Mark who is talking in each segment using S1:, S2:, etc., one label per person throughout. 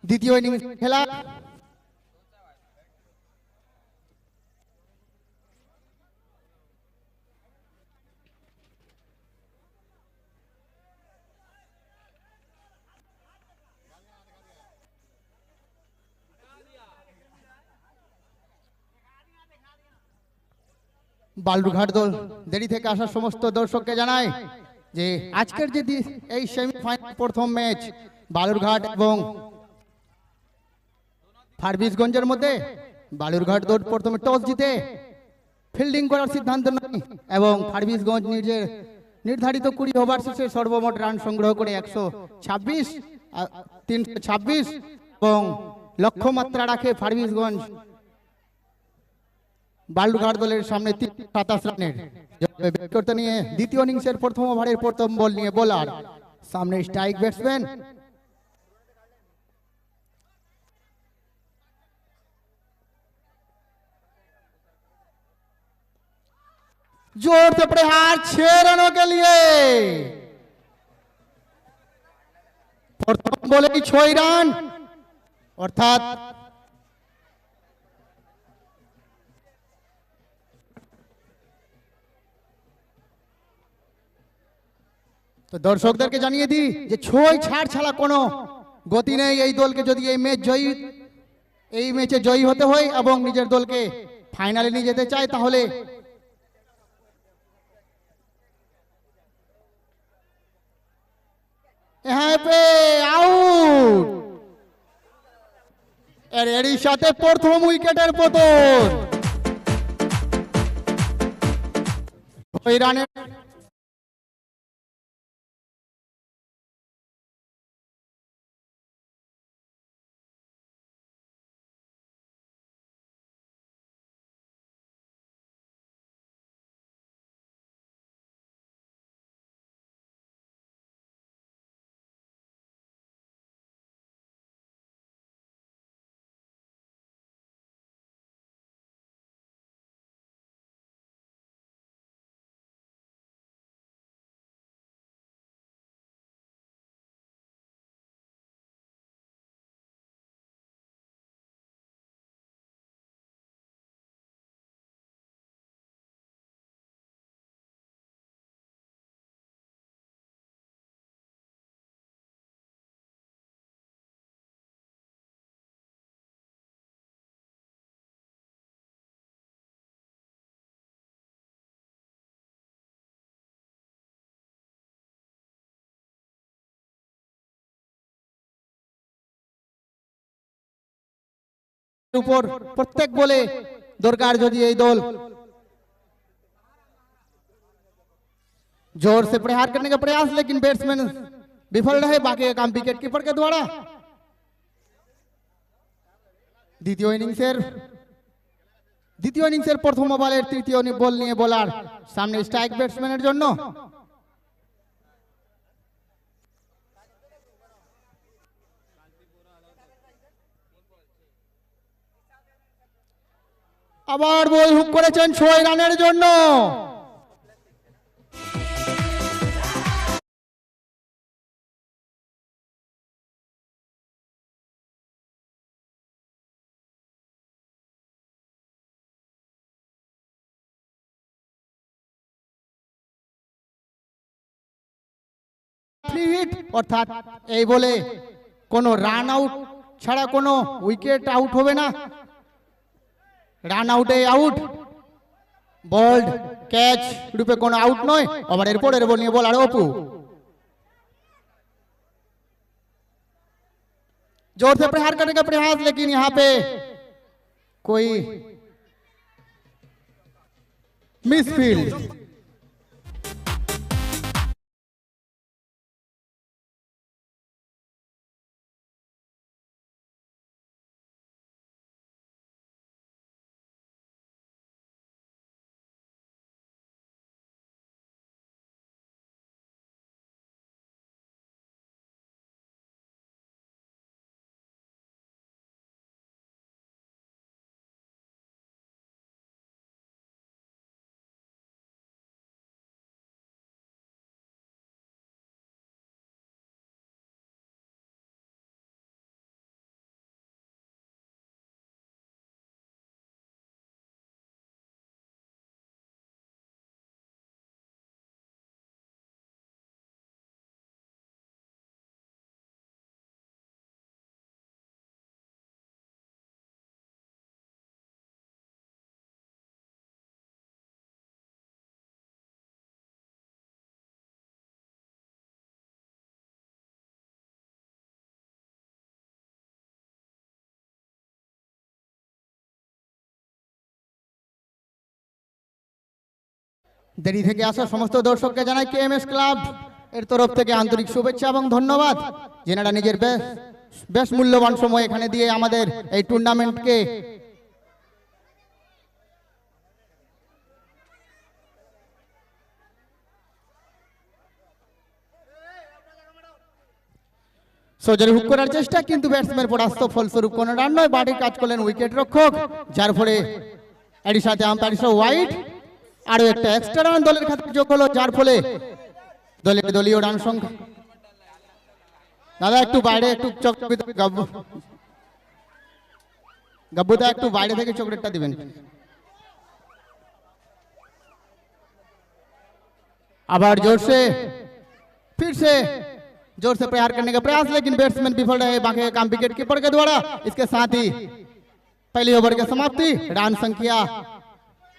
S1: দ্বিতীয় ইনিংস খেলা। বালুরঘাট দল দেরি থেকে আসা সমস্ত দর্শককে জানায় যে আজকের যে এই সেমিফাইনাল প্রথম ম্যাচ বালুরঘাট এবং ফারবিসগঞ্জের মধ্যে বালুরঘাট দল প্রথমে টস জিতে ফিল্ডিং করার সিদ্ধান্ত নেয় এবং ফারবিসগঞ্জ নিজের নির্ধারিত 20 ওভার শেষে সর্বমোট রান সংগ্রহ করে 326 এবং লক্ষ্যমাত্রা রাখে ফারবিসগঞ্জ বালুরঘাট দলের সামনে 27 রানের করতে নিয়ে দ্বিতীয় ইনিংসের প্রথম ওভারের প্রথম বল নিয়ে বোলার সামনে স্ট্রাইক ব্যাটসম্যান जोर से प्रहार 6 रनों के लिए प्रथम बोले 6 রান অর্থাৎ তো দর্শকদেরকে জানিয়ে দিই যে 6 ছাড় ছাড়া কোনো গতি নেই এই দলকে যদি এই ম্যাচে জয়ী হতে হয় এবং নিজের দলকে ফাইনালে নিয়ে যেতে চায় তাহলে यहाँ पे आउट এর সাথে প্রথম উইকেটের পতন 6 রানের ऊपर प्रत्येक बोले दरकार यदि ये दल जोर से प्रहार करने का प्रयास लेकिन बैट्समैन विफल रहे बाकी का काम विकेट कीपर के द्वारा দ্বিতীয় ইনিংসের প্রথম ওভারের তৃতীয় বল নিয়ে বোলার সামনে স্ট্রাইক ব্যাটসম্যানের জন্য আবার বল হুক করেছেন 6 রানের জন্য অর্থাৎ এই বলে কোনো রান আউট ছাড়া কোনো উইকেট আউট হবে না রান আউটে আউট बोल्ड कैच रूपे कोनो आउट नय ओभारेर परेर बल निये बोलार अपू जोर से प्रहार करने का प्रयास लेकिन यहाँ पे कोई मिसफील्ड দেরি থেকে আসা সমস্ত দর্শককে জানাই কেএমএস ক্লাব এর তরফ থেকে আন্তরিক শুভেচ্ছা এবং ধন্যবাদ, যেনারা নিজের বেশ মূল্যবান সময় এখানে দিয়ে আমাদের এই টুর্নামেন্টকে সজরে হুক করার চেষ্টা, কিন্তু ব্যাটসম্যান পরাস্ত, ফলস্বরূপ কোনো রান নয়। বাড়ির কাজ করলেন উইকেট রক্ষক, যার ফলে এর সাথে আম্পায়ার ওয়াইড, আরো একটা এক্সট্রা রান দলের খাতে যোগ হলো, যার ফলে দলীয় রান সংখ্যা। দাদা একটু বাইরে, একটু গাব্বুদা একটু বাইরে থেকে চকলেটটা দিবেন। আবার जोर से फिर से जोर से प्रहार करने का प्रयास, लेकिन बैट्समैन विफल रहे। बाकी काम विकेट कीपर के द्वारा। इसके साथ ही पहली ओवर की समाप्ति, रन संख्या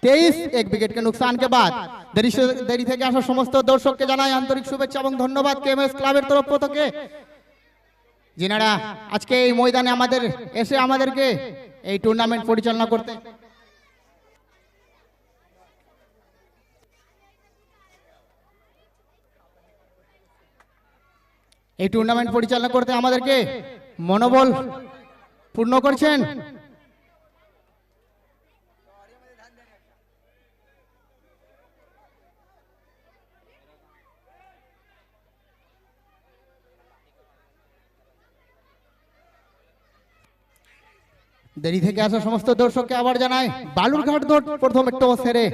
S1: 23, एक विकेट के नुकसान के बाद। देरी থেকে আসা সমস্ত দর্শককে জানাই আন্তরিক শুভেচ্ছা এবং ধন্যবাদ কেএমএস ক্লাবের তরফ থেকে, যিনারা আজকে এই ময়দানে আমাদের এসে আমাদেরকে এই টুর্নামেন্ট পরিচালনা করতে আমাদেরকে মনোবল পূর্ণ করছেন। দেরি থেকে আসা সমস্ত দর্শককে আবার জানাই বালুরঘাট দৌড় প্রথম একটু সেরে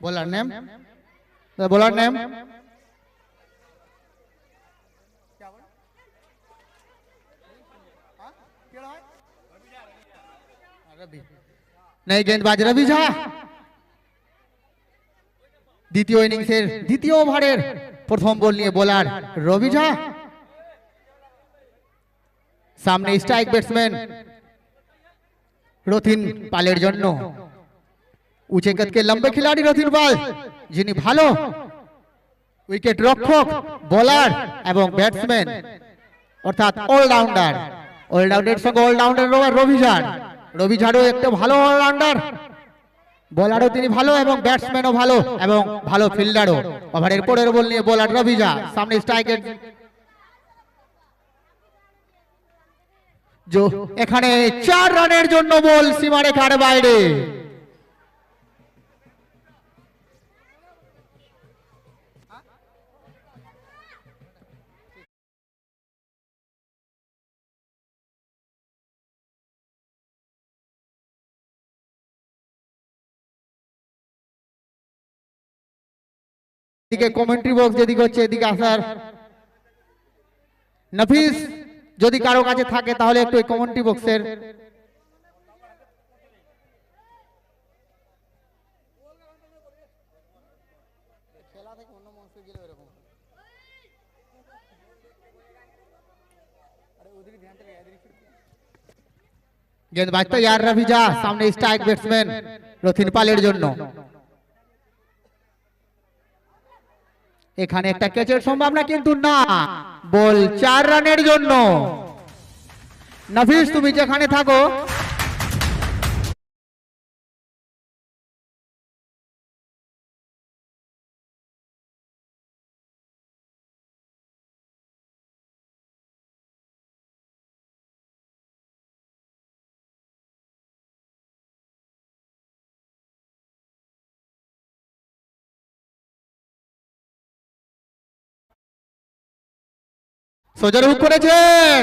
S1: বোলার নেম नहीं, गेंदबाज रवि झा द्वितीय इनिंग्सेर द्वितीय ओभारेर प्रथम बल निये बोलार रवि झा, सामने स्ट्राइक बैट्समैन रथिन पालेर जन्य उचे कद के लंबे खिलाड़ी रथिन पाल, जिनि भालो उइकेट रक्षक, बलार एवं बैट्समैन अर्थात অলরাউন্ডার संगे অলরাউন্ডার রবি ঝাড়ও একটা ভালো অলরাউন্ডার, বোলারও তিনি ভালো এবং ব্যাটসম্যানও ভালো এবং ভালো ফিল্ডারও। ওভারের পরের বল নিয়ে বোলার রবি ঝা, সামনে স্ট্রাইকের এখানে 4 রানের জন্য বল সীমারেখার বাইরে। কমেন্ট্রি বক্স যেদিকে হচ্ছে এদিকে আসার নাফিস যদি কারো কাছে থাকে তাহলে একটু এই কমেন্ট্রি বক্সের गेंदबाज तैयार रवि झा, सामने स्ट्राइक बैट्समैन रथिन पालेर জন্য। এখানে একটা ক্যাচের সম্ভাবনা কিন্তু না, বল 4 রানের জন্য। নাফিস তুমি যেখানে থাকো সোজা হুক করেছেন,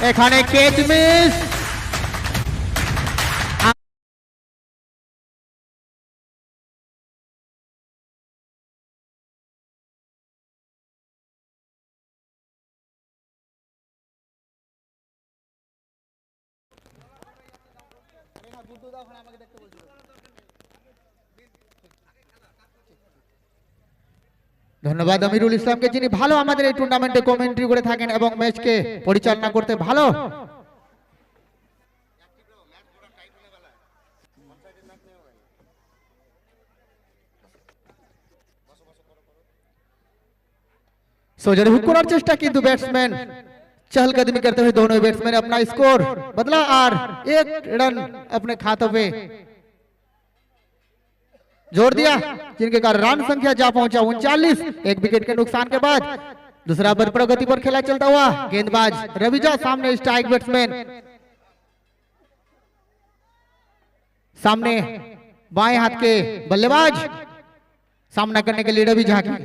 S1: এখানে ক্যাচ মিস। ধন্যবাদ আমিরুল ইসলামকে, যিনি ভালো আমাদের এই টুর্নামেন্টে কমেন্ট্রি করে থাকেন এবং ম্যাচকে পরিচালনা করতে ভালো। सोजर हुक करार चेष्टा किंतु बैट्समैन चहलकदमी करते हुए दोनों बैट्समैन अपना स्कोर बदला और 1 रन अपने खातों पे जोड़ दिया, जिनके कारण रन संख्या जा पहुंचा 39। एक विकेट के नुकसान के बाद दूसरा ओवर प्रगति पर खेला चलता हुआ। गेंदबाज रविजा सामने स्ट्राइक बैट्समैन, सामने बाएं हाथ के बल्लेबाज सामना करने के लिए रवि झाकी।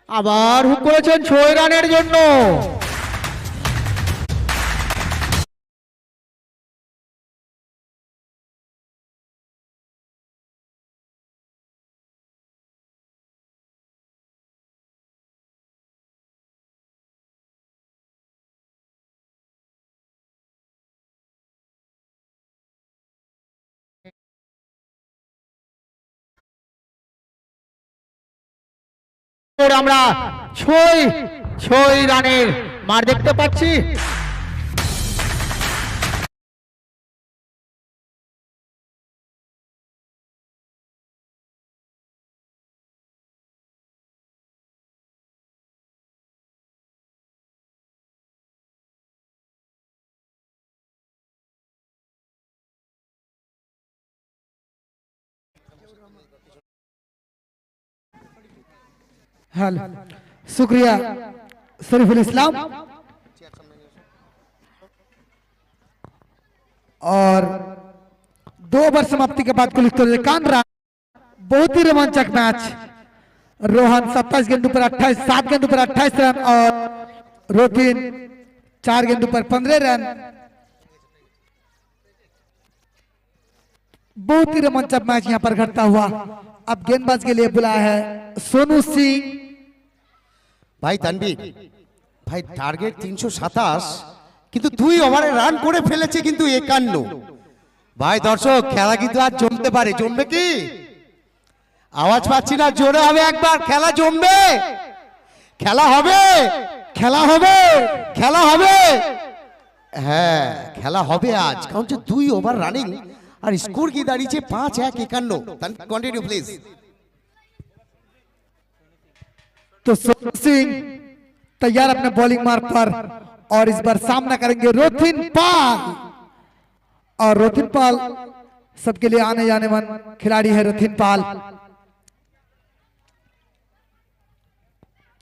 S1: আবার হুক করেছেন 6 রানের জন্য। আমরা 6 রানের মার দেখতে পাচ্ছি।
S2: हेलो, शुक्रिया शरीफुल इस्लाम। और 2 ओवर समाप्ति के बाद कुल स्कोर कानरा। बहुत ही रोमांचक मैच। रोहन 27 गेंदों पर 28, 7 गेंदों पर 28 रन और रोथिन 4 गेंदों पर 15 रन। बहुत ही रोमांचक मैच यहाँ पर घटता हुआ। अब गेंदबाज के लिए बुलाया है सोनू सिंह।
S3: ভাই তানভীর ভাই, টার্গেট 327, কিন্তু 2 ওভারে রান করে ফেলেছে কিন্তু 51। ভাই দর্শক, খেলা কিন্তু আর জমতে পারে। জমবে কি? আওয়াজ পাচ্ছি না, জোরে হবে একবার। খেলা জমবে, খেলা হবে, খেলা হবে, খেলা হবে। হ্যাঁ, খেলা হবে আজ, কারণ যে 2 ওভার রানিং আর স্কোর কি দাঁড়িয়েছে 5-1-51। Continue please.
S2: तो सोनू सिंह तैयार अपने बॉलिंग मार्क पर और इस बार सामना करेंगे रोथिन पाल। और रोथिन पाल सबके लिए आने जाने वाला खिलाड़ी है रोथिन पाल।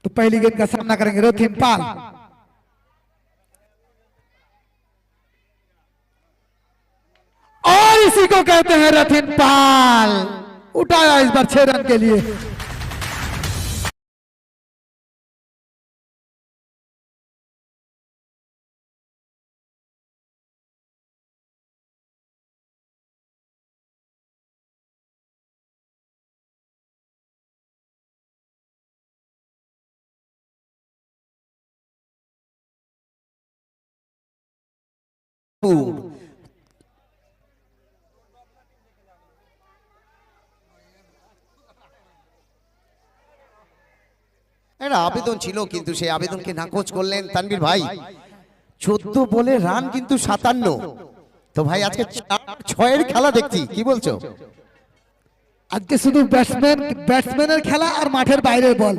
S2: तो पहली गेंद का सामना करेंगे रोथिन पाल। और इसी को कहते हैं रोथिन पाल। उठाया इस बार 6 रन के लिए।
S3: একটা আবেদন ছিল, কিন্তু সেই আবেদনকে নাকচ করলেন তানভীর ভাই। 14 বলে রান কিন্তু 57। তো ভাই আজকে 6-এর খেলা দেখছি, কি বলছো?
S2: আজকে শুধু ব্যাটসম্যানের খেলা আর মাঠের বাইরের বল।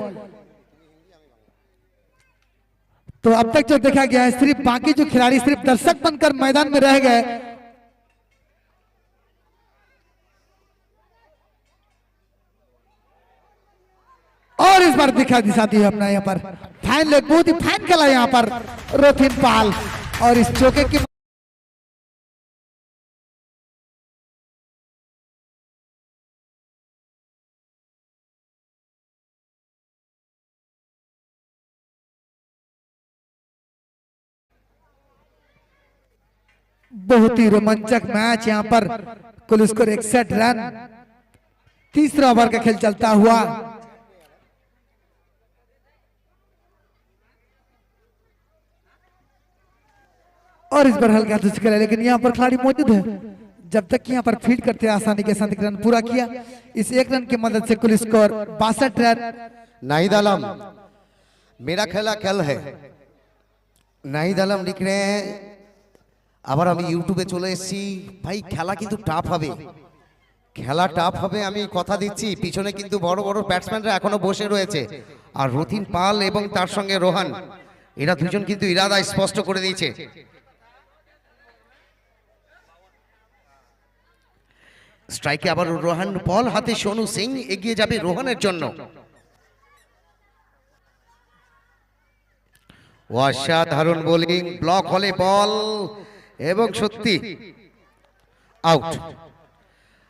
S2: तो अब तक जो देखा गया है, सिर्फ बाकी जो खिलाड़ी सिर्फ दर्शक बनकर मैदान में रह गए। और इस बार दिशा दी अपना यहाँ पर फाइन लेग, बहुत ही फाइन खेला यहाँ पर रोथिन पाल। और इस चौके की बहुत ही रोमांचक मैच यहाँ पर। कुल स्कोर 61 रन। तीसरा ओवर का खेल चलता हुआ। और इस बार हल्का दुष्कर है, लेकिन यहाँ पर खिलाड़ी मौजूद है। जब तक यहाँ पर फील्ड करते आसानी के साथ 1 रन पूरा किया। इस 1 रन की मदद से कुल स्कोर 62 रन।
S3: नाहिद आलम, मेरा खेला कल है। नाहिद आलम लिख रहे हैं, আবার আমি ইউটিউবে চলে এসেছি। ভাই খেলা কিন্তু টাফ হবে, খেলা টাফ হবে, আমি কথা দিচ্ছি। পিছনে কিন্তু বড় বড় ব্যাটসম্যানরা এখনো বসে রয়েছে। আর রথিন পাল এবং তার সঙ্গে রোহান এরা দুজন কিন্তু ইরাদা স্পষ্ট করে দিয়েছে। স্ট্রাইকে আবার রোহান, বল হাতে সোনু সিং এগিয়ে যাবে রোহানের জন্য। অসাধারণ বোলিং, ব্লক হলে বল এবং সত্যি আউট।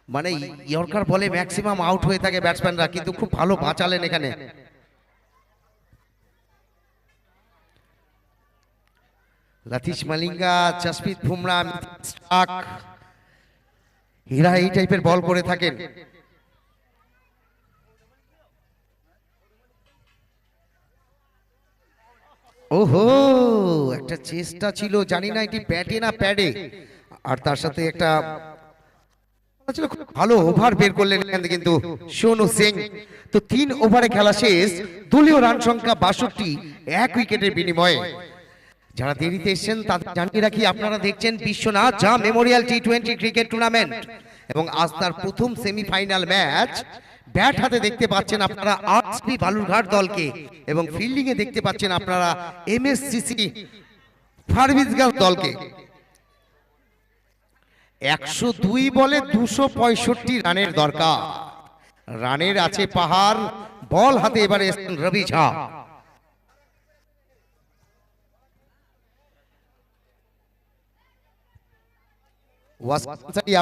S3: মানে ইয়র্কার বলে ম্যাক্সিমাম আউট হয়ে থাকে ব্যাটসম্যানরা, কিন্তু খুব ভালো বাঁচালেন এখানে। লতীশ মালিঙ্গা, জসপ্রীত বুমরা, স্টার্ক, এরা এই টাইপের বল করে থাকেন। ওহো, একটা চেষ্টা ছিল, জানি না এটি ব্যাটে না প্যাডে, আর তার সাথে একটা খুব ভালো ওভার বের করলেন এখান থেকে কিন্তু সোনু সিং। তো 3 ওভারে খেলা শেষ, দলীয় রান সংখ্যা 62, 1 উইকেটের বিনিময়ে। যারা দেরিতে এসেছেন তাদের জানিয়ে রাখি, আপনারা দেখছেন Biswanath Jha Memorial T20 cricket tournament এবং আজ তার প্রথম সেমিফাইনাল ম্যাচ। ব্যাট হাতে দেখতে পাচ্ছেন আপনারা আরসি বালুরঘাট দলকে এবং ফিল্ডিং এ দেখতে পাচ্ছেন আপনারা এমএসসিসি ফার্মিসগঞ্জ দলকে। 102 বলে 265 রানের দরকার, রানের আছে পাহাড়। বল হাতে এবারে এসেছেন রবি ঝা।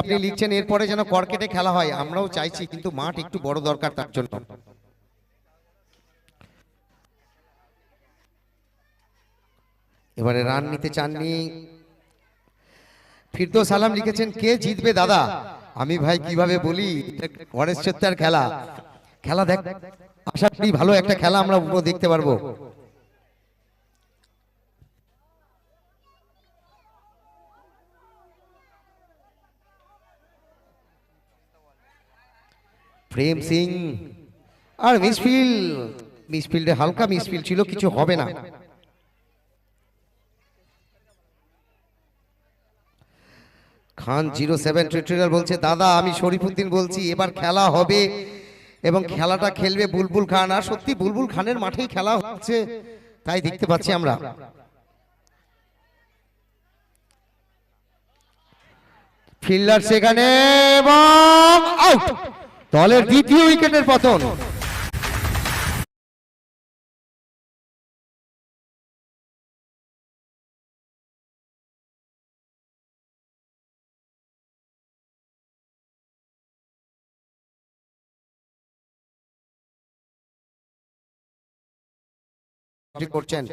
S3: আপনি লিখছেন এরপরে যেন কর্কেটে খেলা হয়, আমরাও চাইছি, কিন্তু মাঠ একটু বড় দরকার তার জন্য। এবারে রান নিতে চাননি ফিরদৌস আলম, লিখেছেন কে জিতবে দাদা? আমি ভাই কিভাবে বলি, গণেশ চত্বর খেলা, খেলা দেখ, আশা করি ভালো একটা খেলা আমরা দেখতে পারবো। প্রেম সিং আর মিসফিল্ডে হালকা মিসফিল্ড ছিল, কিছু হবে না। খান 07 টিউটোরিয়াল বলছে, দাদা আমি শরীফুদ্দিন বলছি, এবার খেলা হবে এবং খেলাটা খেলবে বুলবুল খান। আর সত্যি বুলবুল খানের মাঠেই খেলা হচ্ছে, তাই দেখতে পাচ্ছি আমরা। ফিল্ডার সেখানে এবং আউট, দলের দ্বিতীয় উইকেটের পতন। করছেন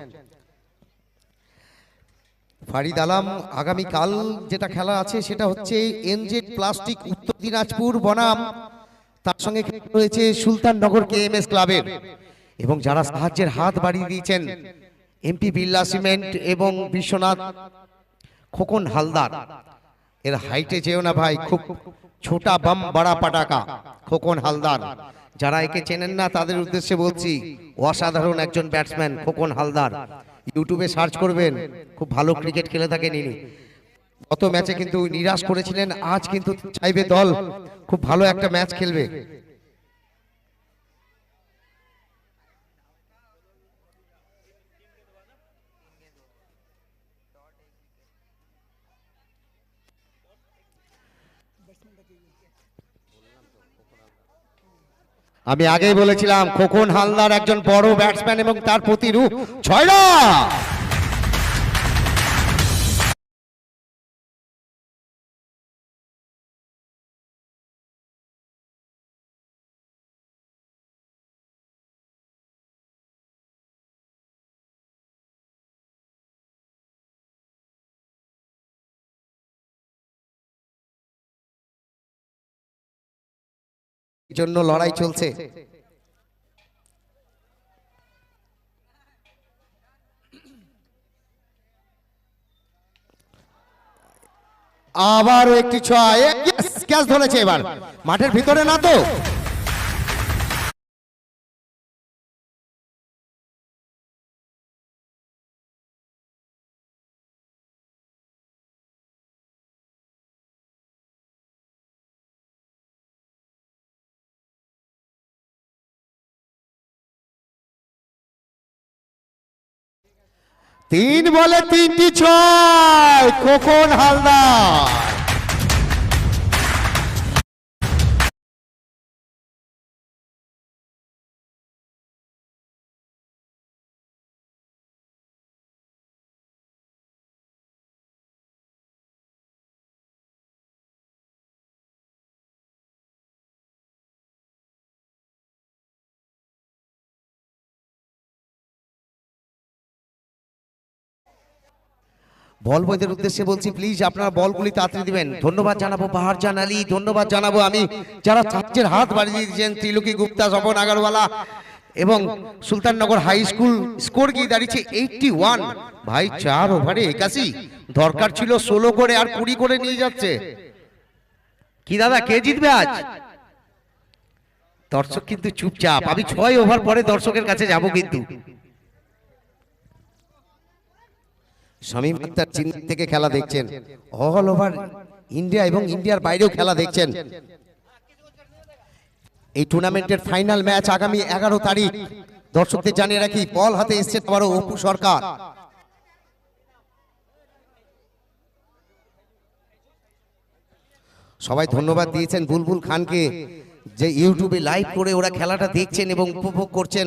S3: ফারিদ আলম। আগামীকাল যেটা খেলা আছে সেটা হচ্ছে এনজেড প্লাস্টিক উত্তর দিনাজপুর বনাম, তার সঙ্গে রয়েছে সুলতাননগর কেএমএস ক্লাবের। এবং যারা সাহায্যের হাত বাড়িয়ে দিয়েছেন, এমপি বিড়লা সিমেন্ট এবং বিশ্বনাথ খোকন হালদার। এর হাইটে যেও না ভাই, খুব ছোটা বাম বড়া পাটাকা খোকন হালদার। যারা একে চেনেন না তাদের উদ্দেশ্যে বলছি, অসাধারণ একজন ব্যাটসম্যান খোকন হালদার। ইউটিউবে সার্চ করবেন, খুব ভালো ক্রিকেট খেলে থাকেন ইনি। গত ম্যাচে কিন্তু নিরাশ করেছিলেন, আজ কিন্তু চাইবে দল খুব ভালো একটা ম্যাচ খেলবে। আমি আগেই বলেছিলাম খোকন হালদার একজন বড় ব্যাটসম্যান এবং তার প্রতিরূপ। 6 রান। জন্য লড়াই চলছে। আবারও একটি ছয়, ক্যাচ ধরেছে এবার মাঠের ভিতরে না তো। 3 বলে 3টি 6 খোকন হালদার। বল বয়দের উদ্দেশ্যে বলছি প্লিজ আপনারা বলগুলি তাড়াতাড়ি দিবেন। ধন্যবাদ জানাবো বাহারজান আলী, ধন্যবাদ জানাবো আমি যারা চার্চের হাত বাড়িয়ে দিয়েছেন, ত্রিলোকি গুপ্তা, স্বপন আগরওয়ালা এবং সুলতাননগর হাই স্কুল। স্কোর গিয়ে দাঁড়িয়েছে 81। ভাই 4 ওভারে 81, দরকার ছিল 16 করে, আর 20 করে নিয়ে যাচ্ছে। কি দাদা কে জিতবে আজ? দর্শক কিন্তু চুপচাপ, আমি 6 ওভার পরে দর্শকের কাছে যাব কিন্তু। শামীম আক্তার চীন থেকে খেলা দেখছেন, অল ওভার ইন্ডিয়া এবং ইন্ডিয়ার বাইরেও খেলা দেখছেন। এই টুর্নামেন্টের ফাইনাল ম্যাচ আগামী 11 তারিখ। দর্শকদের জানিয়ে রাখি, বল হাতে এসছে আবারও অপু সরকার। সবাই ধন্যবাদ দিয়েছেন বুলবুল খানকে, যে ইউটিউবে লাইভ করে ওরা খেলাটা দেখছেন এবং উপভোগ করছেন।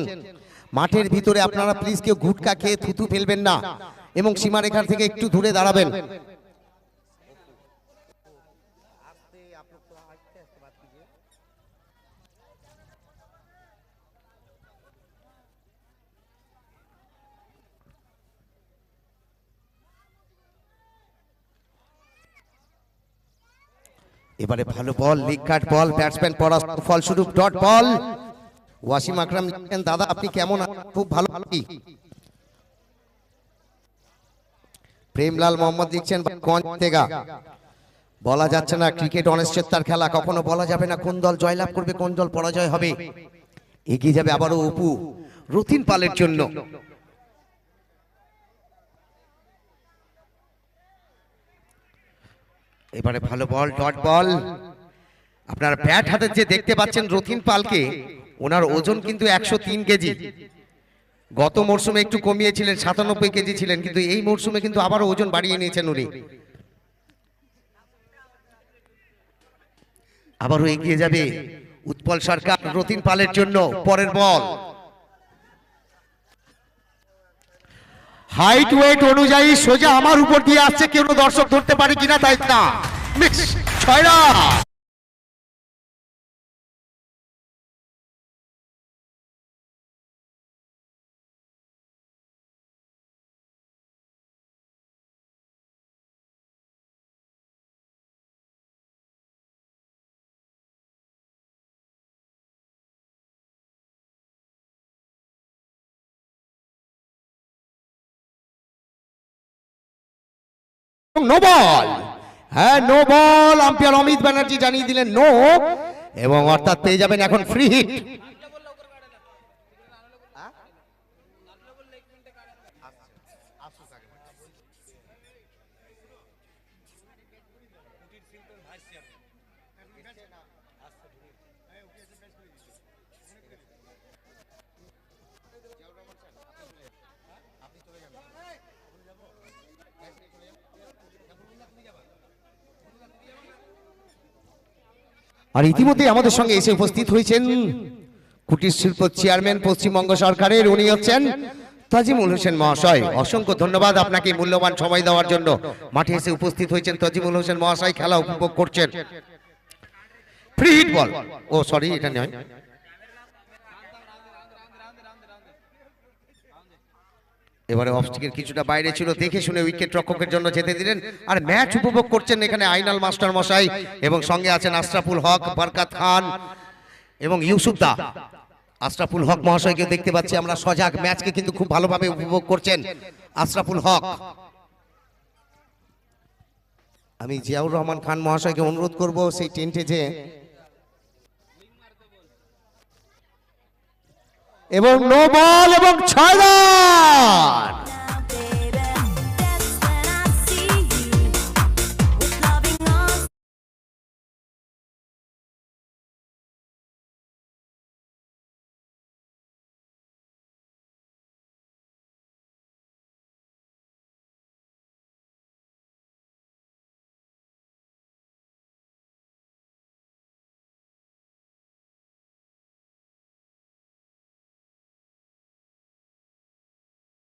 S3: মাঠের ভিতরে আপনারা প্লিজ কেউ গুটকা খেয়ে থুতু ফেলবেন না এবং সীমারেখার থেকে একটু দূরে দাঁড়াবেন। এবারে ভালো বল, লিগ কাট বল, ব্যাটসম্যান পরাস্ত, ফলস্বরূপ ডট বল। ওয়াসিম আকরাম লিখেন, দাদা আপনি কেমন আছেন? খুব ভালো আছি। প্রেমলাল মোহাম্মদ লিখছেন, গঞ্জ থেকে বলা যাচ্ছে না, ক্রিকেট অনিশ্চয়তার খেলা, কখনো বলা যাবে না কোন দল জয়লাভ করবে কোন দল পরাজয় হবে। এগিয়ে যাবে আবারও অপু রতিন পালের জন্য। এবারে ভালো বল, ডট বল। আপনারা ব্যাট হাতে যে দেখতে পাচ্ছেন রতিন পালকে, ওনার ওজন কিন্তু 103 কেজি। গত মরশুমে একটু কমিয়েছিলেন, 97 কেজি ছিলেন, কিন্তু এই মরশুমে কিন্তু আবারও ওজন বাড়িয়ে নিয়েছেন উনি। আবারও এগিয়ে যাবে উৎপল সরকার রতিন পালের জন্য। পরের বল, হাইট ওয়েট অনুযায়ী সোজা আমার উপর দিয়ে আসছে, কেউ দর্শক ধরতে পারে কিনা তাই না। Mix 6 run. নো বল, হ্যাঁ no ball, umpire Amit Banerjee জানিয়ে দিলেন নো, এবং অর্থাৎ পেয়ে যাবেন এখন ফ্রি হিট। আর ইতিমধ্যে আমাদের সঙ্গে এসে উপস্থিত হয়েছেন কুটির শিল্প চেয়ারম্যান পশ্চিমবঙ্গ সরকারের, উনি হচ্ছেন তাজিমুল হোসেন মহাশয়। অসংখ্য ধন্যবাদ আপনাকে মূল্যবান সময় দেওয়ার জন্য। মাঠে এসে উপস্থিত হয়েছেন তাজিমুল হোসেন মহাশয়, খেলা উপভোগ করছেন। ফ্রি হিট বল, ও সরি এটা নয়। এবারে অফস্টিকের কিছুটা বাইরে ছিল, দেখে শুনে উইকেট রক্ষকের জন্য যেতে দিলেন। আর ম্যাচ উপভোগ করছেন এখানে আইনাল মাস্টার মশাই এবং সঙ্গে আছেন আশরাফুল হক, বরকত খান এবং ইউসুফ দা। আশরাফুল হক মহাশয়কে দেখতে পাচ্ছি আমরা সজাগ, ম্যাচকে কিন্তু খুব ভালোভাবে উপভোগ করছেন আশরাফুল হক। আমি জিয়াউর রহমান খান মহাশয়কে অনুরোধ করব সেই টেন্টে যে, এবং নো বল এবং 6 রান।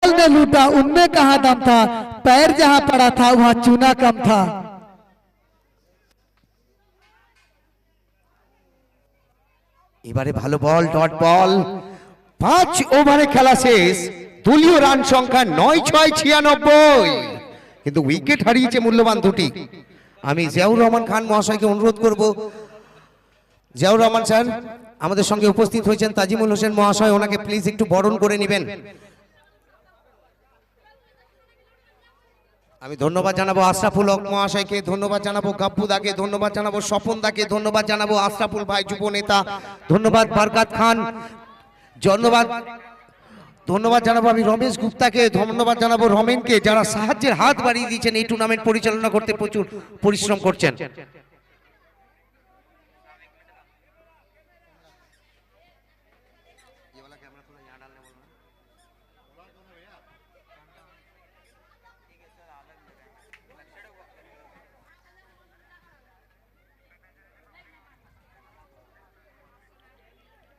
S2: बॉल ने लूटा उनमें कहा दम था, पैर जहां पड़ा था वहां चूना कम था।
S3: এবারে ভালো বল, ডট বল। 5 ওভারে খেলা শেষ, দলীয় রান সংখ্যা 9-6-96, কিন্তু উইকেট হারিয়েছে মূল্যবান দুটি। আমি জিয়াউর রহমান খান মহাশয়কে অনুরোধ করব, জিয়াউর রহমান স্যার আমাদের সঙ্গে উপস্থিত হয়েছেন, তাজিমুল হোসেন মহাশয়, ওনাকে প্লিজ একটু বরণ করে নেবেন। আমি ধন্যবাদ জানাবো আশরাফুল হক মহাশয়কে, ধন্যবাদ জানাবো গাব্বু দাকে, ধন্যবাদ জানাবো স্বপন দাকে, ধন্যবাদ জানাবো আশরাফুল ভাই যুব নেতা, ধন্যবাদ বারকাত খান, ধন্যবাদ জানাবো আমি রমেশ গুপ্তাকে, ধন্যবাদ জানাবো রমেনকে, যারা সাহায্যের হাত বাড়িয়ে দিয়েছেন এই টুর্নামেন্ট পরিচালনা করতে প্রচুর পরিশ্রম করছেন।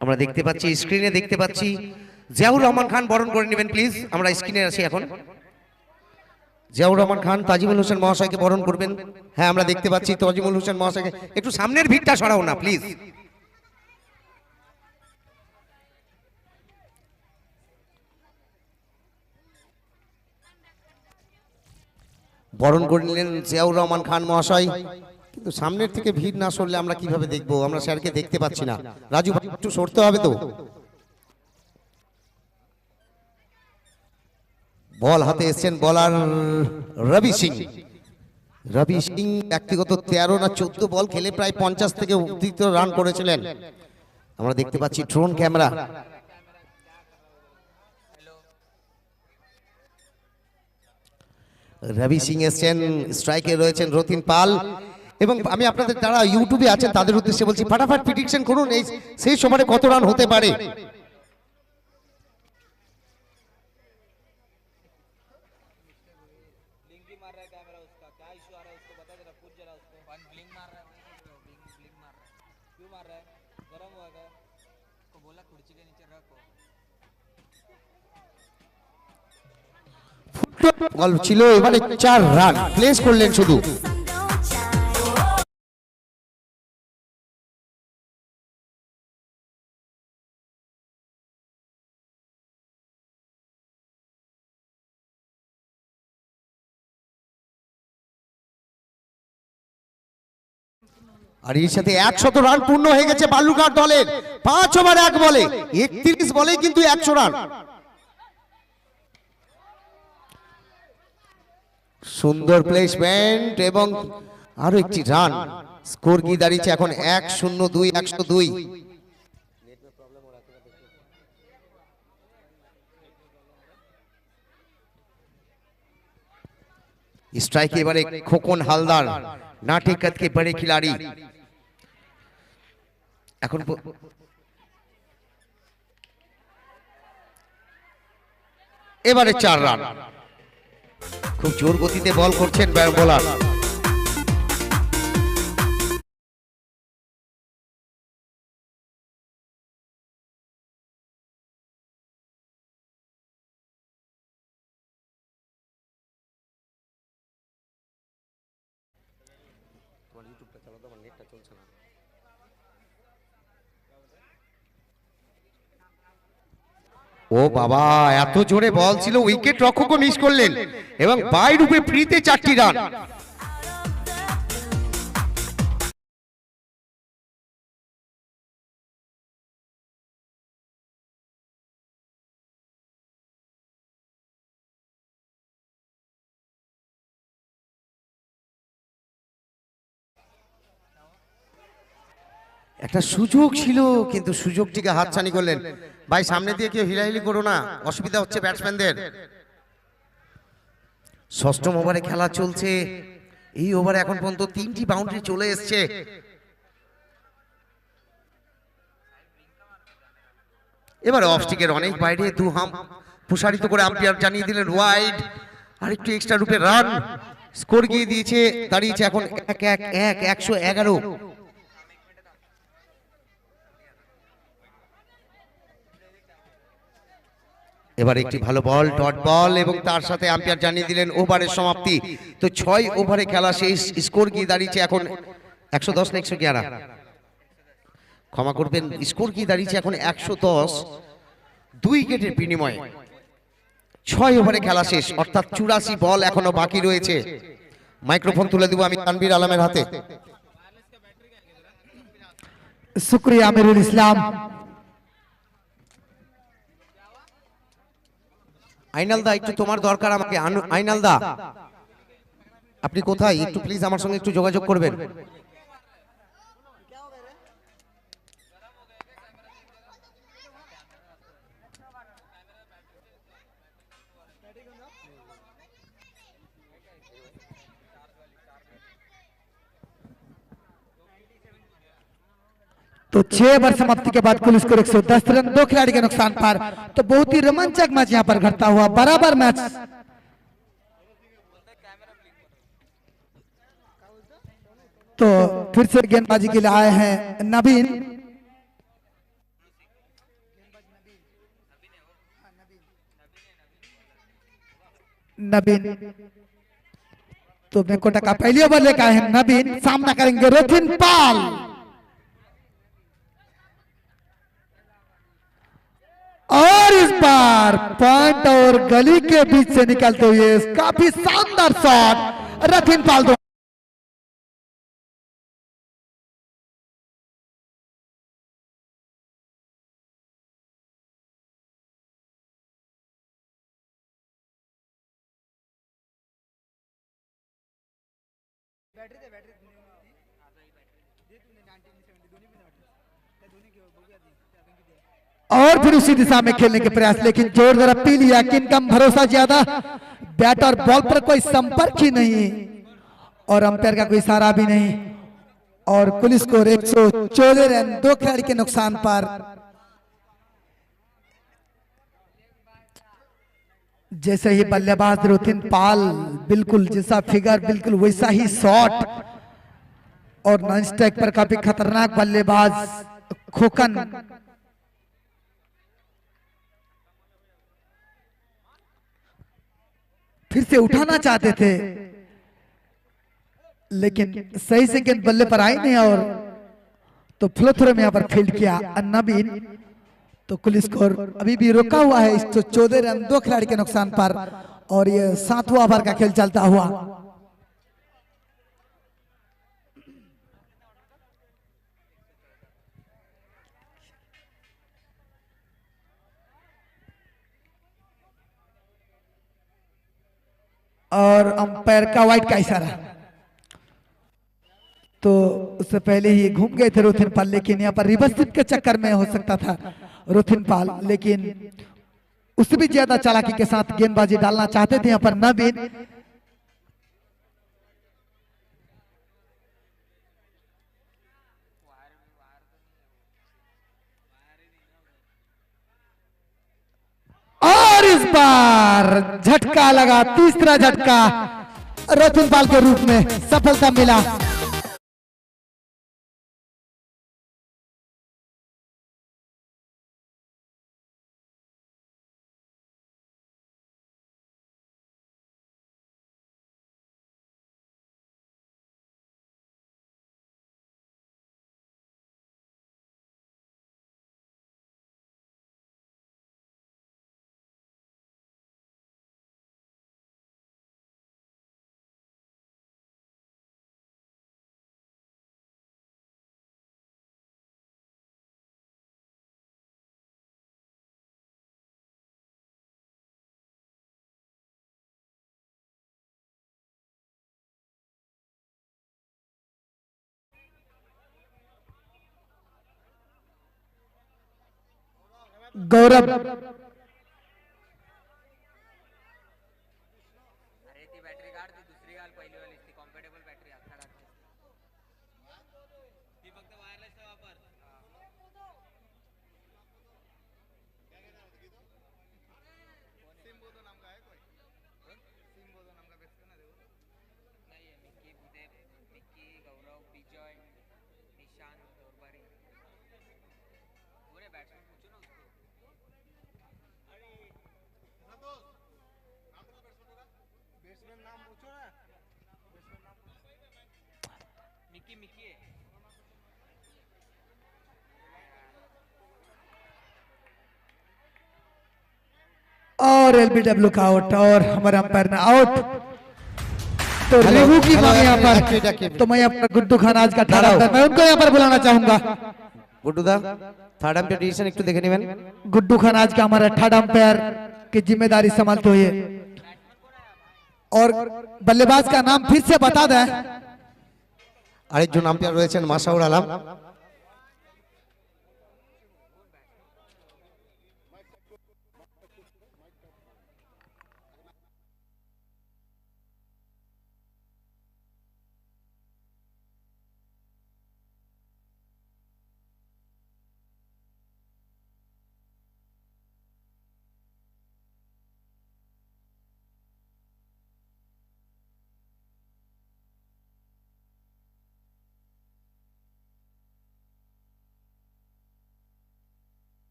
S3: আমরা দেখতে পাচ্ছি, স্ক্রিনে দেখতে পাচ্ছি জিয়াউর রহমান খান বরণ করে নেবেন প্লিজ। আমরা স্ক্রিনে আছি এখন, জিয়াউর রহমান খান তাজিমুল হোসেন মহাশয়কে বরণ করবেন। হ্যাঁ আমরা দেখতে পাচ্ছি তাজিমুল হোসেন মহাশয়কে, একটু সামনের ভিড়টা সরাও না প্লিজ। বরণ করে নিলেন জিয়াউর রহমান খান মহাশয়, কিন্তু সামনের থেকে ভিড় না সরলে আমরা কিভাবে দেখবো, আমরা স্যারকে দেখতে পাচ্ছি না। রাজু ভাই একটু সরতে হবে তো। বল হাতে এসছেন বলার রবি সিং। রবি সিং ব্যক্তিগত 13 না 14 বল খেলে প্রায় 50 থেকে অধিক রান করেছিলেন। আমরা দেখতে পাচ্ছি ড্রোন ক্যামেরা। রবি সিং এসছেন, স্ট্রাইকে রয়েছেন রতিন পাল, এবং আমি আপনাদের যারা ইউটিউবে আছেন তাদের উদ্দেশ্যে বলছি ফাটাফাট প্রেডিকশন করুন এই সেই সময়ে কত রান হতে পারে। বল ছিল এবারে 4 রান প্লেস করলেন শুধু। আর এর সাথে 100 রান পূর্ণ হয়ে গেছে বালুরঘাট দলের। 5 ওভার 1 বলে 31 বলে কিন্তু 100 রান। সুন্দর প্লেসমেন্ট এবং আরো একটি রান। স্কোর কি দাঁড়িয়েছে এখন 102। स्ट्राइक এবারে খোকন হালদার, नाटेकत के बड़े खिलाड़ी। এখন এবারে 4 রান। খুব জোর গতিতে বল করছেন বোলার। ও বাবা, এত জোরে বল ছিল, উইকেট রক্ষকও মিস করলেন এবং বাইর উপরে ফ্রিতে 4টি রান। একটা সুযোগ ছিল কিন্তু সুযোগটিকে হাতছানি করলেন। ভাই সামনে দিয়ে কেউ হিলাহিলি করো না, অসুবিধা হচ্ছে ব্যাটসম্যানদের। 6ম ওভারে খেলা চলছে। এই ওভারে এখন পর্যন্ত 3টি বাউন্ডারি চলে এসছে। এবারে অফ স্টিকের অনেক বাইরে 2 হাম প্রসারিত করে আম্পায়ার জানিয়ে দিলেন ওয়াইড। আর একটু এক্সট্রা রূপে রান স্কোর গিয়ে দিয়েছে, দাঁড়িয়েছে এখন 111। এবার একটি ভালো বল, ডট বল, এবং তার সাথে আম্পায়ার জানিয়ে দিলেন ওভারের সমাপ্তি। তো 6 ওভারে খেলা শেষ। স্কোর কি দাঁড়িয়েছে এখন 110 না 111? ক্ষমা করবেন, স্কোর কি দাঁড়িয়েছে এখন 110, 2 উইকেটের বিনিময়ে 6 ওভারে খেলা শেষ, অর্থাৎ 84 বল এখনো বাকি রয়েছে। মাইক্রোফোন তুলে দেব আমি তানভীর আলমের হাতে।
S2: शुक्रिया आमिरुल इस्लाम।
S3: আইনালদা, একটু তোমার দরকার আমাকে। আইনালদা, আপনি কোথায়? একটু প্লিজ আমার সঙ্গে একটু যোগাযোগ করবেন।
S2: तो 6 ओवर समाप्ति के बाद कुल स्कोर 110 रन, 2 खिलाड़ी के नुकसान पर। तो बहुत ही रोमांचक मैच यहां पर घटता हुआ, बराबर मैच। तो फिर से गेंदबाजी के लिए आए हैं नवीन। नवीन तो मेकोटा का पहली ओवर लेकर आए हैं नवीन, सामना करेंगे रोथिन पाल। और इस बार पॉइंट और गली के बीच से निकलते हुए काफी शानदार शॉट रथिन पाल दो। और फिर उसी दिशा में खेलने के प्रयास, लेकिन जोर जरा पी लिया, किन कम भरोसा ज्यादा। बैट और बॉल पर कोई संपर्क ही नहीं और अंपायर का कोई इशारा भी नहीं। और कुल स्कोर 114 रन, 2 खिलाड़ी के नुकसान पर। जैसे ही बल्लेबाज रोथिन पाल, बिल्कुल जैसा फिगर बिल्कुल वैसा ही शॉट। और नॉन स्ट्राइक पर काफी खतरनाक बल्लेबाज खोकन। फिर से उठाना चाहते थे लेकिन सही से गेंद बल्ले पर आई नहीं, और तो फ्लो थ्रो में यहां पर फील्ड किया नवीन। तो कुल स्कोर अभी भी रुका हुआ है 114 रन, 2 खिलाड़ी के नुकसान पर। और ये 7वां ओवर का खेल चलता हुआ। और अंपायर का वाइट का इशारा। तो उससे पहले ही घूम गए थे रोथिन पाल, लेकिन यहाँ पर रिवर्स स्विप के चक्कर में हो सकता था रोथिन पाल, लेकिन उससे भी ज्यादा चालाकी के साथ गेंदबाजी डालना चाहते थे यहाँ पर नवीन। और इस बार झटका लगा, तीसरा झटका रोथिन पाल के रूप में सफलता मिला। गौरव और एलबीडब्ल्यू का आउट और हमारे अंपायर ने आउट। तो
S3: हेलो,
S2: रिव्यू की
S3: हेलो,
S2: मांग यहाँ
S3: एक
S2: पर,
S3: मिनट।
S2: तो मैं यहाँ पर गुड्डू खान आज का थर्ड
S3: दाঁড়াও।
S2: अंपायर, मैं उनको यहाँ पर बुलाना चाहूंगा।
S3: गुड्डू दा থার্ড আম্পায়ার ডিসিশন একটু দেখে নেবেন।
S2: गुड्डू खान आज का हमारा थर्ड अंपायर की जिम्मेदारी संभालते हुए, और बल्लेबाज का नाम फिर से बता दें।
S3: আরেকজন আম্পায়ার রয়েছেন মাসাউর আলম।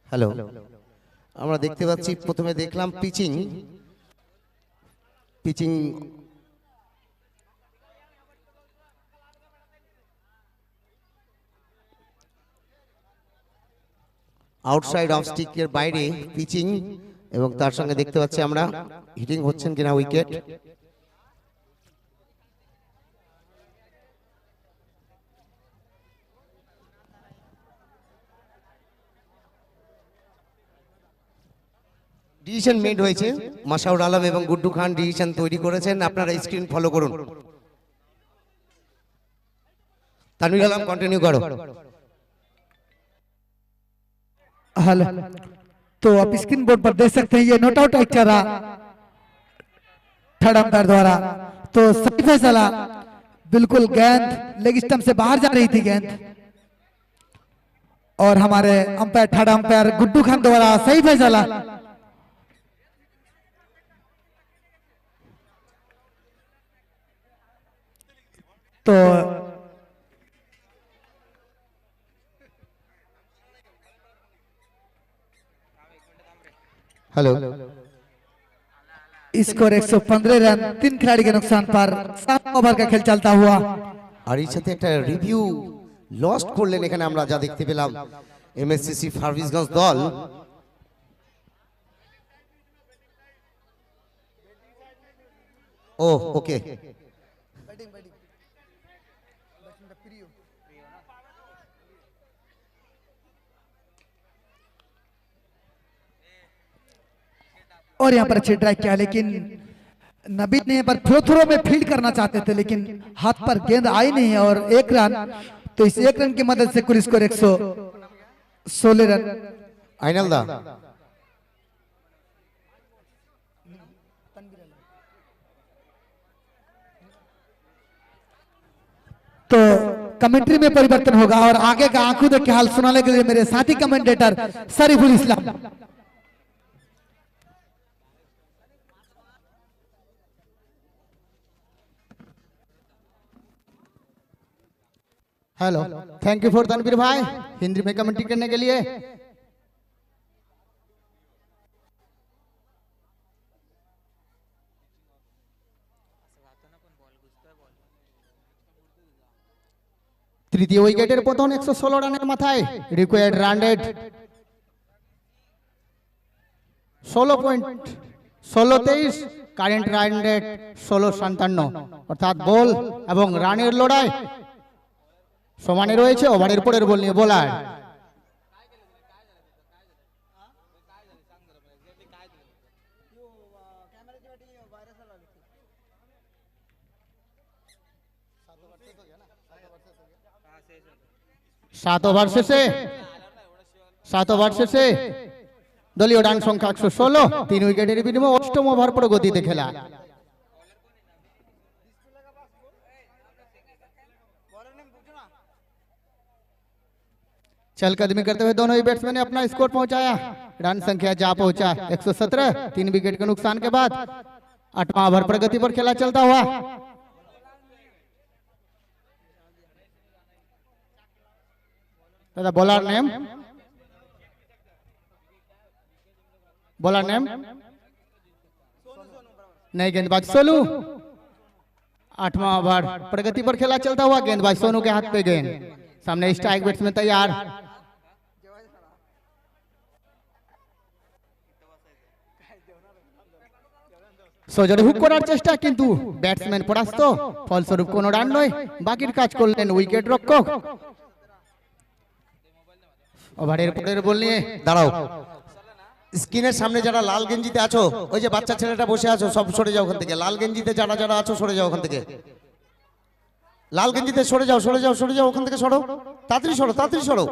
S3: হ্যালো, আমরা দেখতে পাচ্ছি প্রথমে দেখলাম পিচিং পিচিং আউটসাইড অফ স্টিকের বাইরে পিচিং, এবং তার সঙ্গে দেখতে পাচ্ছি আমরা হিটিং হচ্ছেন কিনা উইকেট। ডিসিশন মেড হয়েছে, মাসাউর আলম এবং গুড্ডু খান ডিসিশন তৈরি করেছেন। আপনারা স্ক্রিন ফলো করুন। তানভীর আলম কন্টিনিউ করো।
S2: हेलो, तो आप स्क्रीन बोर्ड पर देख सकते हैं ये नोट आउट एक्ट रहा थर्ड अंपायर द्वारा। तो सही फैसला, बिल्कुल गेंद लेग स्टंप से बाहर जा रही थी गेंद, और हमारे umpire third umpire Guddu Khan द्वारा सही फैसला। तो
S3: हेलो,
S2: स्कोर 115 रन, 3 खिलाड़ी के नुकसान पर 7 ओवर का खेल चलता हुआ।
S3: আর এর সাথে একটা রিভিউ লস্ট করলেন এখানে আমরা যা দেখতে পেলাম এমএসসিসি ফারবিসগঞ্জ দল। ও ওকে,
S2: और यहाँ पर अच्छे ट्राई किया, लेकिन नबी ने यहाँ पर थ्रो में फील्ड करना चाहते थे, लेकिन हाथ पर गेंद आई नहीं है, और 1 रन। तो इस 1 रन की मदद से कुल स्कोर 116 रन।
S3: আইনাল দা
S2: तो कमेंट्री में परिवर्तन होगा, और आगे का आंखों देख के हाल सुनाने के लिए मेरे साथी commentator Shariful Islam.
S1: Hello, thank you for Tanvir भाई हिंदी में कमेंट्री करने के लिए। তৃতীয় উইকেটের পতন 116 রানের মাথায়, required run rate 16.1623, current run rate 1657, অর্থাৎ বল এবং রানের লড়াই সমানে রয়েছে। ওভারের পরের বল নিয়ে বোলার সাত ওভার শেষে দলীয় রান সংখ্যা 116, 3 উইকেটের বিনিময়ে 8ম ওভার পরে গতিতে খেলা। चलकदमी करते हुए दोनों ही बैट्समैन ने अपना स्कोर पहुंचाया। रन संख्या जा पहुंचा 117, 3 विकेट के नुकसान के बाद 8वां ओवर प्रगति पर खेला चलता हुआ। बॉलर नेम नहीं, गेंदबाज सोनू। 8वां ओवर प्रगति पर खेला चलता हुआ, गेंदबाज सोनू के हाथ पे गेंद, सामने स्ट्राइक बैट्समैन तैयार। সজোরে হুক করার চেষ্টা কিন্তু ব্যাটসম্যান পরাস্ত, ফলস্বরূপ কোনো রান নয়। বাকির কাজ করলেন উইকেট রক্ষক। ওভারের পরের বল নিয়ে
S3: দাঁড়াও, স্ক্রিনের সামনে যারা লাল গেঞ্জিতে আছো, ওই যে বাচ্চা ছেলেটা বসে আছো, সব সরে যাও ওখান থেকে। লাল গেঞ্জিতে যারা যারা আছো সরে যাও ওখান থেকে। লাল গেঞ্জিতে সরে যাও, সরে যাও, সরে যাও ওখান থেকে, সরো তাড়াতাড়ি, সরো তাড়াতাড়ি, সরো।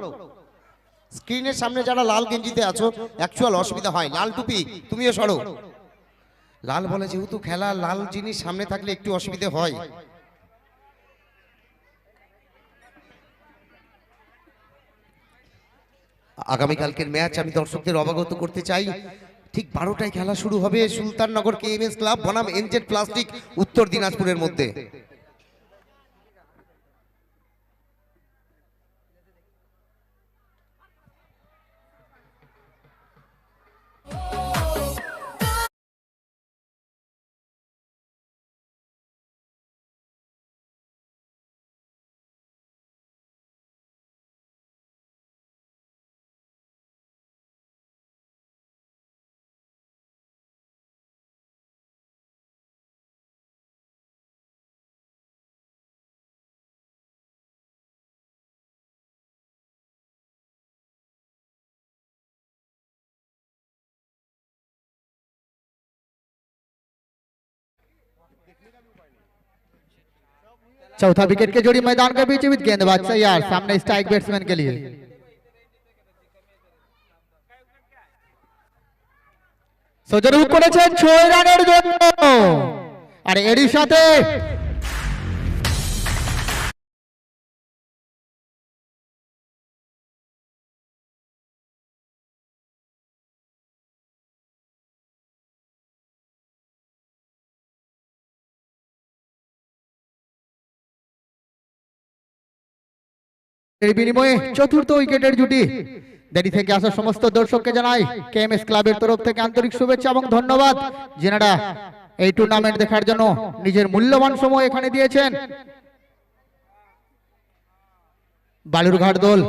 S3: স্ক্রিনের সামনে যারা লাল গেঞ্জিতে আছো, অ্যাকচুয়াল অসুবিধা হয়। লাল টুপি তুমিও সরো। লাল বলে যেহেতু খেলা, লাল জিনিস সামনে থাকলে একটু অসুবিধে হয়। আগামীকালকের ম্যাচ আমি দর্শকদের অবগত করতে চাই, ঠিক 12টায় খেলা শুরু হবে সুলতাননগর KMS ক্লাব বনাম NZ প্লাস্টিক উত্তর দিনাজপুরের মধ্যে।
S1: चौथा विकेट के जोड़ी मैदान के बीच बीच, गेंदबाज तैयार, सामने स्ट्राइक बैट्समैन के लिए। সজোরে হুক করেছেন 6 রানের জন্য। আর এরই সাথে এর বিনিময়ে চতুর্থ উইকেটের জুটি। দেরি থেকে আসা সমস্ত দর্শককে জানাই KMS ক্লাবের তরফ থেকে আন্তরিক শুভেচ্ছা এবং ধন্যবাদ, যেনারা এই টুর্নামেন্ট দেখার জন্য নিজের মূল্যবান সময় এখানে দিয়েছেন। বালুরঘাট দল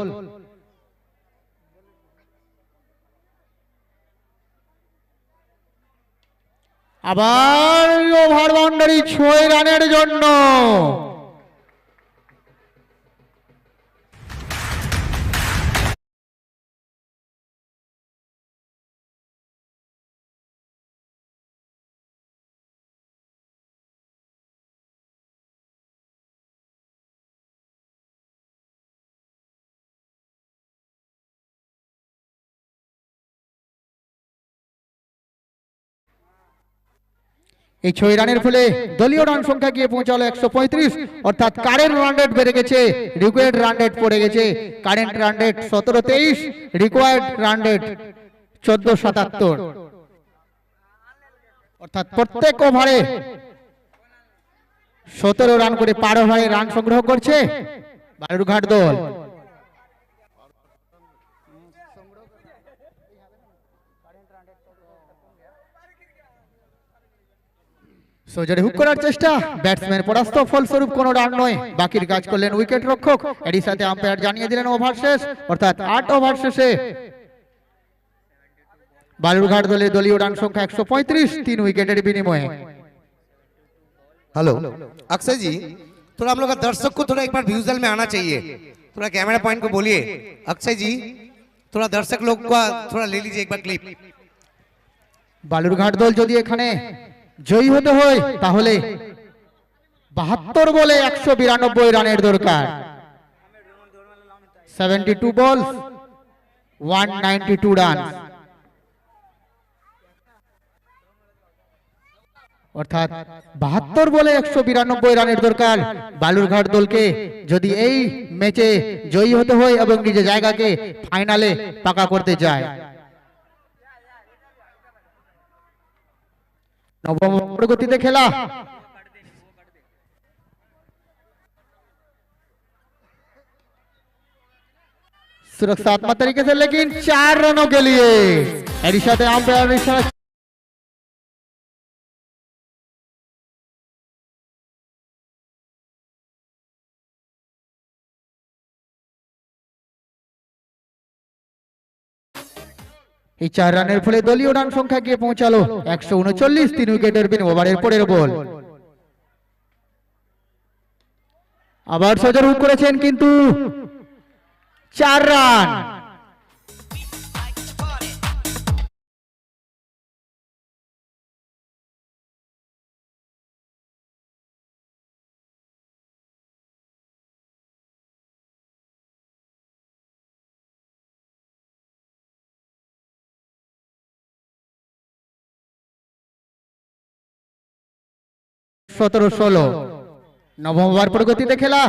S1: আবার ওভার বাউন্ডারি 6 রানের জন্য। এই 6 রানের ফলে দলীয় রান সংখ্যা গিয়ে পৌঁছালো 135, অর্থাৎ কারেন্ট রান রেট বেড়ে গেছে, রিকোয়ার্ড রান রেট পড়ে গেছে। Current run rate 17-23, required run rate 14-77, অর্থাৎ প্রত্যেক ওভারে 17 রান করে পার ওভারে রান সংগ্রহ করছে বালুরঘাট দল। সজোরে হুক করার চেষ্টা, ব্যাটসম্যান পরাস্ত, ফলস্বরূপ কোনো রান নয়। বাকির কাজ করলেন উইকেট রক্ষক। এরই সাথে আম্পায়ার জানিয়ে দিলেন ওভার শেষ, অর্থাৎ 8 ওভার শেষে बालूरघाट दलेर दलीय रान संख्या 135 3 विकेटेर बिनिमये।
S3: हेलो अक्षय जी, थोड़ा हम लोग का दर्शक को थोड़ा एक बार व्यूजल में आना चाहिए, थोड़ा कैमरा पॉइंट को बोलिए। अक्षय जी थोड़ा दर्शक लोग का थोड़ा ले लीजिए एक बार क्लिप।
S1: बालूरघाट दल यदि एखाने जयी होते হয় তাহলে 72 বলে 192 রানের দরকার। 72 বলস 192 রান, অর্থাৎ 72 বলে 192 রানের দরকার বালুরঘাট দলকে যদি এই ম্যাচে জয়ী হতে হয় এবং নিজের জায়গাকে ফাইনালে পাকা করতে চায়। নবম ওভার গতিতে খেলা, सुरक्षात्मक तरीके से, लेकिन 4 रनों के लिए एडिशा अंपायर इशारा। এই 4 রানের ফলে দলীয় রান সংখ্যা গিয়ে পৌঁছালো 139। 3 উইকেটের বিন ওভারের পরের বল। আবার সজর হুক করেছেন কিন্তু 4 রান। সতেরো 16। নবম ওভার প্রগতিতে খেলা,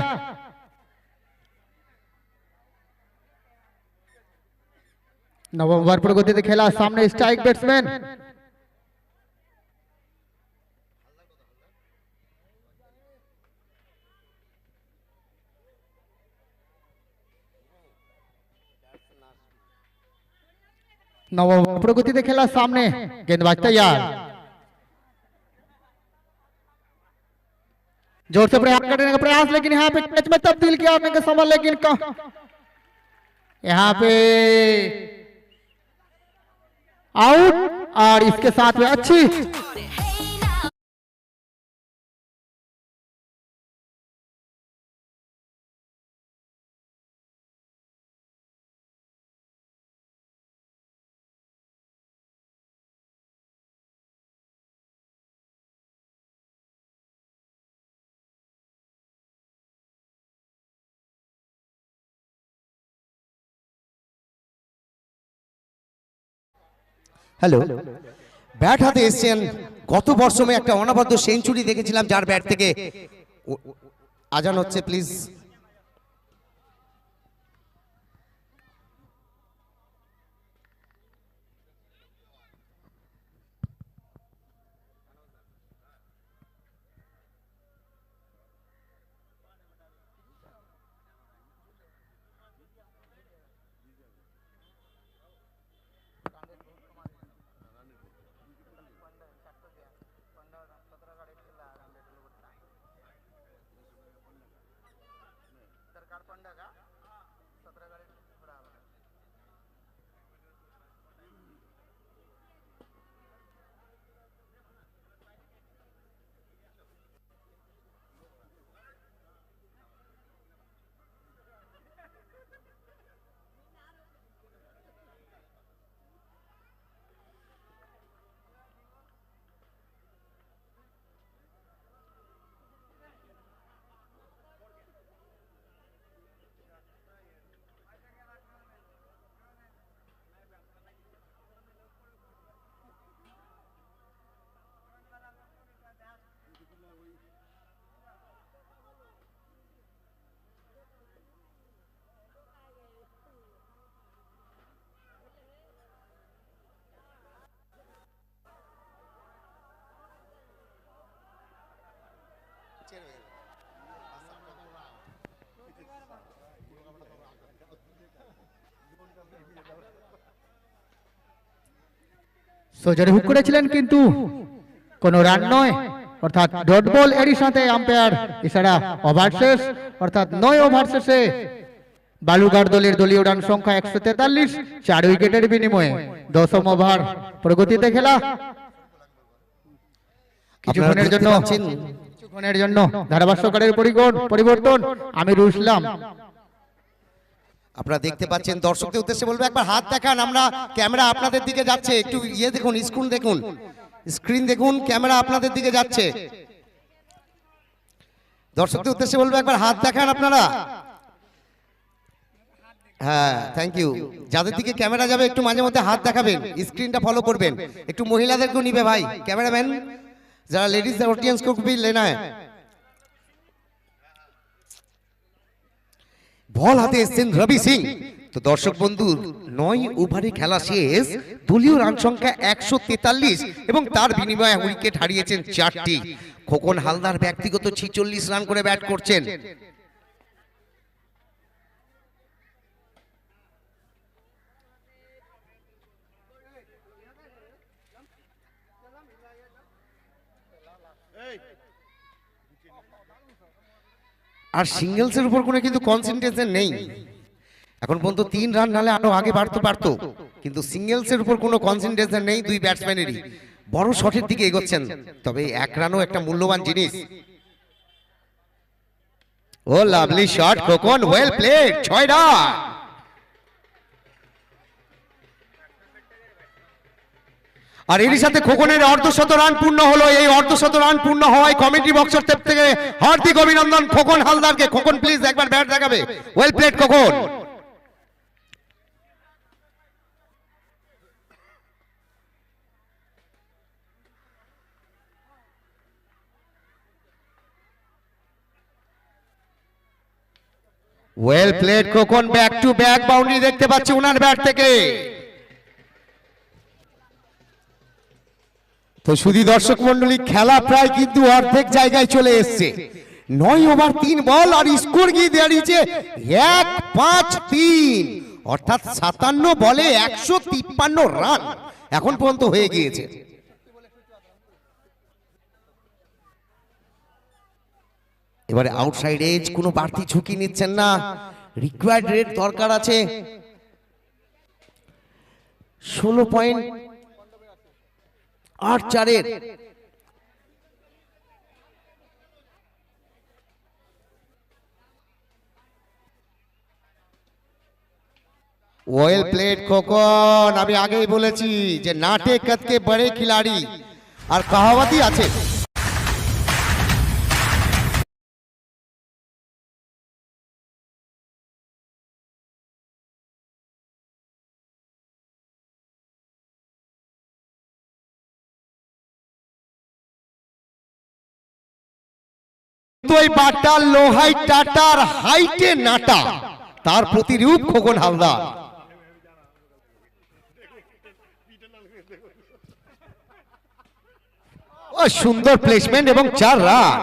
S1: নবম ওভার প্রগতিতে খেলা, সামনে স্ট্রাইক ব্যাটসম্যান। नवम प्रगति से खेला, सामने गेंदबाज तैयार, जोर से प्रयास करने का प्रयास, लेकिन यहाँ पे कैच में तब्दील किया आपने का सवाल, लेकिन यहाँ पे आउट। और इसके साथ में अच्छी
S3: হ্যালো, ব্যাট হাতে এসছেন। গত বর্ষমে একটা অনবদ্য সেঞ্চুরি দেখেছিলাম যার ব্যাট থেকে। আজান হচ্ছে, প্লিজ।
S1: সোজারে হুক করেছিলেন কিন্তু কোনো রান নয়, অর্থাৎ ডট বল। এরই সাথে আম্পায়ার ইশারা ওভার শেষ, অর্থাৎ 9 ওভার শেষে বালুঘাট দলের দলীয় রান সংখ্যা 143, 4 উইকেটের বিনিময়ে। 10ম ওভার প্রগতিতে খেলা। কিছুক্ষণের জন্য ধারাভাষ্যকারের পরিবর্তন, আমির ইসলাম।
S3: আপনারা দেখতে পাচ্ছেন, দর্শকদের উদ্দেশ্যে বলবো একবার হাত দেখান। আমরা ক্যামেরা আপনাদের দিকে যাচ্ছে, একটু ইয়ে দেখুন, স্ক্রিন দেখুন, ক্যামেরা আপনাদের দিকে যাচ্ছে। দর্শকদের উদ্দেশ্যে বলবো একবার হাত দেখান আপনারা। হ্যাঁ, থ্যাংক ইউ। যাদের দিকে ক্যামেরা যাবে একটু মাঝে মধ্যে হাত দেখাবেন, স্ক্রিনটা ফলো করবেন। একটু মহিলাদেরকেও নিবে ভাই, ক্যামেরাম্যান যারা लेडीज ऑडियंस को भी लेना है। বল হাতে এসছেন রবি সিং। তো দর্শক বন্ধু, 9 ওভারে খেলা শেষ, দলীয় রান সংখ্যা 143 এবং তার বিনিময়ে উইকেট হারিয়েছেন 4টি। খোকন হালদার ব্যক্তিগত 46 রান করে ব্যাট করছেন। আর সিঙ্গেলসের উপর কোনো কিন্তু কনসেন্ট্রেশন নেই এখন পর্যন্ত। 3 রান নালে আরো আগে বাড়তে পারতো, কিন্তু সিঙ্গেলসের উপর কোনো কনসেন্ট্রেশন নেই দুই ব্যাটসম্যানেরই। বড় শটের দিকে এগোচ্ছেন, তবে 1 রানও একটা মূল্যবান জিনিস। Oh lovely shot Khokon, well played, 6 রান। আর এরই সাথে খোকনের অর্ধশত রান পূর্ণ হলো। এই অর্ধশত রান পূর্ণ হওয়ায় কমিটি বক্সের তরফ থেকে হার্দিক অভিনন্দন খোকন হালদারকে। খোকন প্লিজ একবার ব্যাট দেখাবে। Well played Khokon. Well played Khokon, back to back boundary দেখতে পাচ্ছি ওনার ব্যাট থেকে। তো শুধু দর্শক মন্ডলী, খেলা প্রায় কিন্তু অর্ধেক জায়গায় চলে এসছে। 9 ওভার 3 বল আর স্কোর গিয়ে দাঁড়িয়েছে 1-5-3, অর্থাৎ 57 বলে 153 রান এখন পর্যন্ত হয়ে গিয়েছে। এবারে আউটসাইড এজ, কোনো বাড়তি ঝুঁকি নিচ্ছেন না। রিকোয়ার্ড রেট দরকার আছে 16.84-এর। Well played Khokon. আমি আগেই বলেছি যে নাটে কদকে বড়ে খিলাড়ি, আর কাহাওয়াতই আছে। বাটা লোহাই টাটার হাইটে নাটা, তার প্রতিরূপ খোকন হালদার। ও সুন্দর প্লেসমেন্ট এবং 4 রান।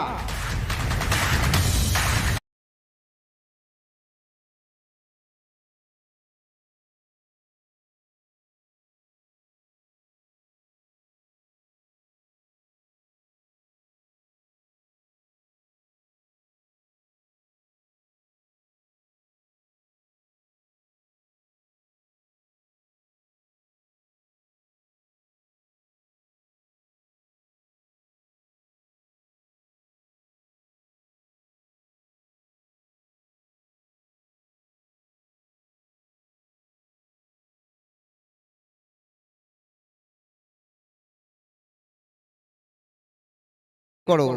S3: করো,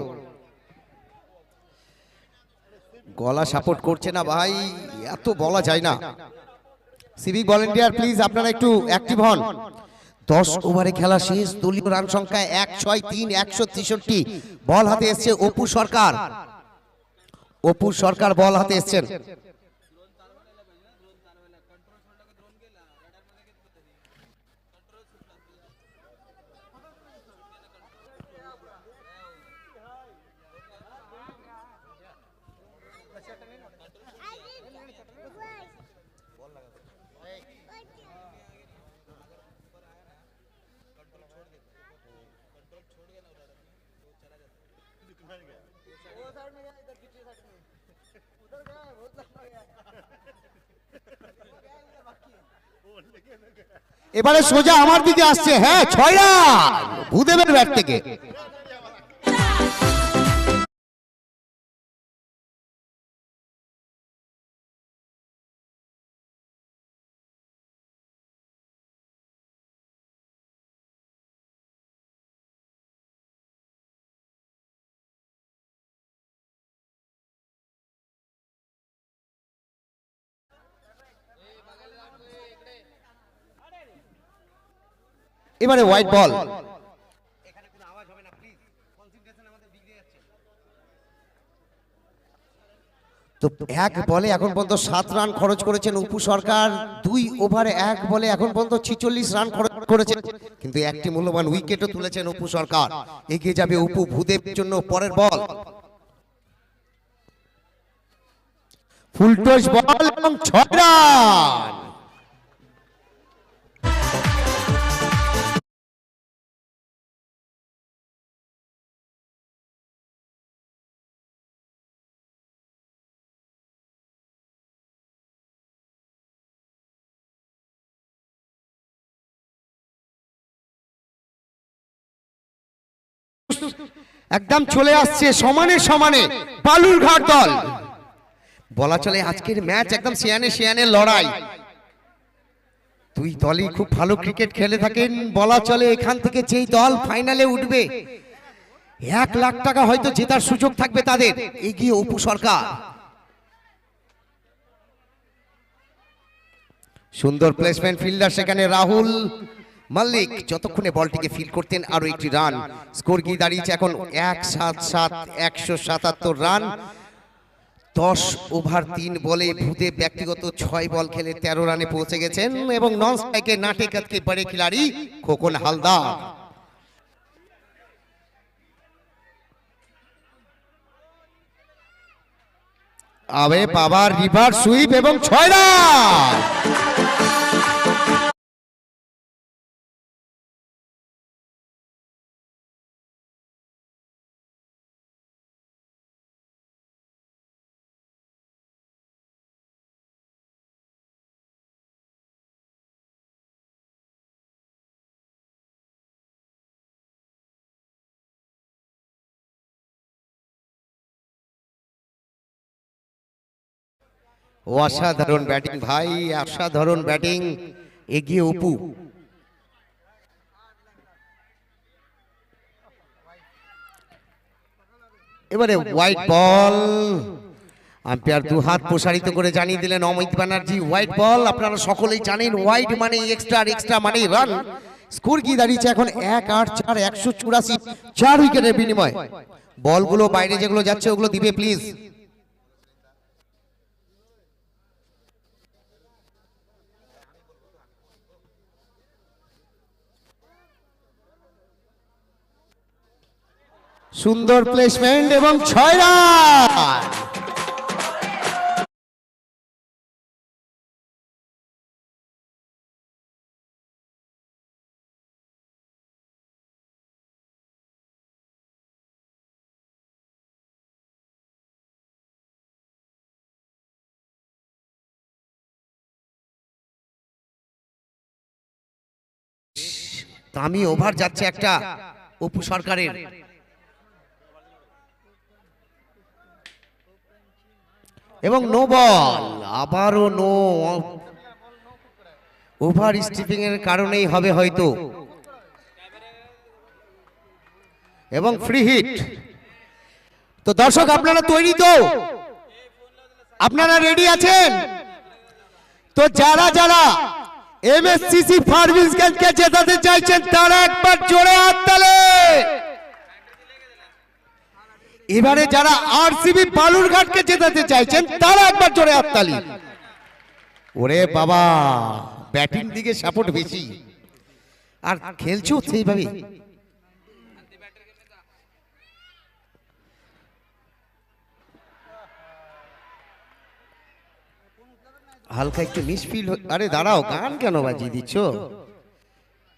S3: গলা সাপোর্ট করছে না ভাই, এত বলা যায় না। সিভিক ভলেন্টিয়ার প্লিজ আপনারা একটু অ্যাক্টিভ হন। 10 ওভারে খেলা শেষ, দলীয় রান সংখ্যা 163, 163। বল হাতে এসছে অপু সরকার। অপু সরকার বল হাতে এসছেন। এবারে সোজা আমার দিকে আসছে। হ্যাঁ, 6 রান ভূদেবের ব্যাট থেকে। এবারে হোয়াইট বল। তো এক বলে এখন পর্যন্ত 7 রান খরচ করেছেন অপু সরকার, 2 ওভারে 1 বলে এখন পর্যন্ত 46 রান খরচ করেছেন, কিন্তু একটি মূল্যবান উইকেটও তুলেছেন অপু সরকার। এগিয়ে যাবে অপু ভূদেবের জন্য পরের বল, ফুলটস বল এবং 6 রান। একদম চলে আসছে সমানে সমানে বালুরঘাট দল। বলা চলে আজকের ম্যাচ একদম শিয়ানে শিয়ানে লড়াই, দুই দলই খুব ভালো ক্রিকেট খেলে থাকেন। বলা চলে এখান থেকে যেই দল ফাইনালে উঠবে 1 লাখ টাকা হয়তো জেতার সুযোগ থাকবে তাদের। এগিয়ে অপু সরকার, সুন্দর প্লেসমেন্ট, ফিল্ডার সেখানে রাহুল মল্লিক যতক্ষণে বলটিকে ফিল করতেন আরো একটি রান। স্কোর গিয়ে দাঁড়িয়েছে এখন 177, 177 রান। 10 ওভার 3 বলে ভূদেব ব্যক্তিগত 6 বল খেলে 13 রানে পৌঁছে গেছেন এবং নন স্ট্রাইকে নাটে কাটকে বড়ে খিলাড়ি খোকন হালদার। আবে বাবা, রিভার্স সুইপ এবং 6 রান। অসাধারণ ব্যাটিং ভাই, অসাধারণ ব্যাটিং। এগিয়ে অপু, এবারে হোয়াইট বল। আম্পায়ার 2 হাত প্রসারিত করে জানিয়ে দিলেন অমিত ব্যানার্জি হোয়াইট বল। আপনারা সকলেই জানেন হোয়াইট মানে এক্সট্রা, আর এক্সট্রা মানে রান। স্কোর কি দাঁড়িয়েছে এখন 1-8-4, 184, 4 উইকেটের বিনিময়। বলগুলো বাইরে যেগুলো যাচ্ছে ওগুলো দিবে প্লিজ। সুন্দর প্লেসমেন্ট এবং 6 রান। দামি ওভার যাচ্ছে একটা অপু সরকারের। এবং নো বল, আবারও নো। ওভার স্টিপিং এর কারণেই হবে হয়তো, এবং ফ্রি হিট। তো দর্শক আপনারা তৈরি তো? আপনারা রেডি আছেন তো? যারা যারা এমএসসিসি ফার্মিসগঞ্জকে জেতাতে চাইছেন তারা একবার জোরে হাততালি। এবারে যারা আরসিবি বালুরঘাটকে জেতাতে চাইছেন তারা একবার জোরে হাততালি। ওরে বাবা, ব্যাটিং দিকে সাপোর্ট বেশি আর খেলছো সেইভাবে। হালকা একটু মিসফিল। আরে দাঁড়াও, গান কেন বাজিয়ে দিচ্ছ?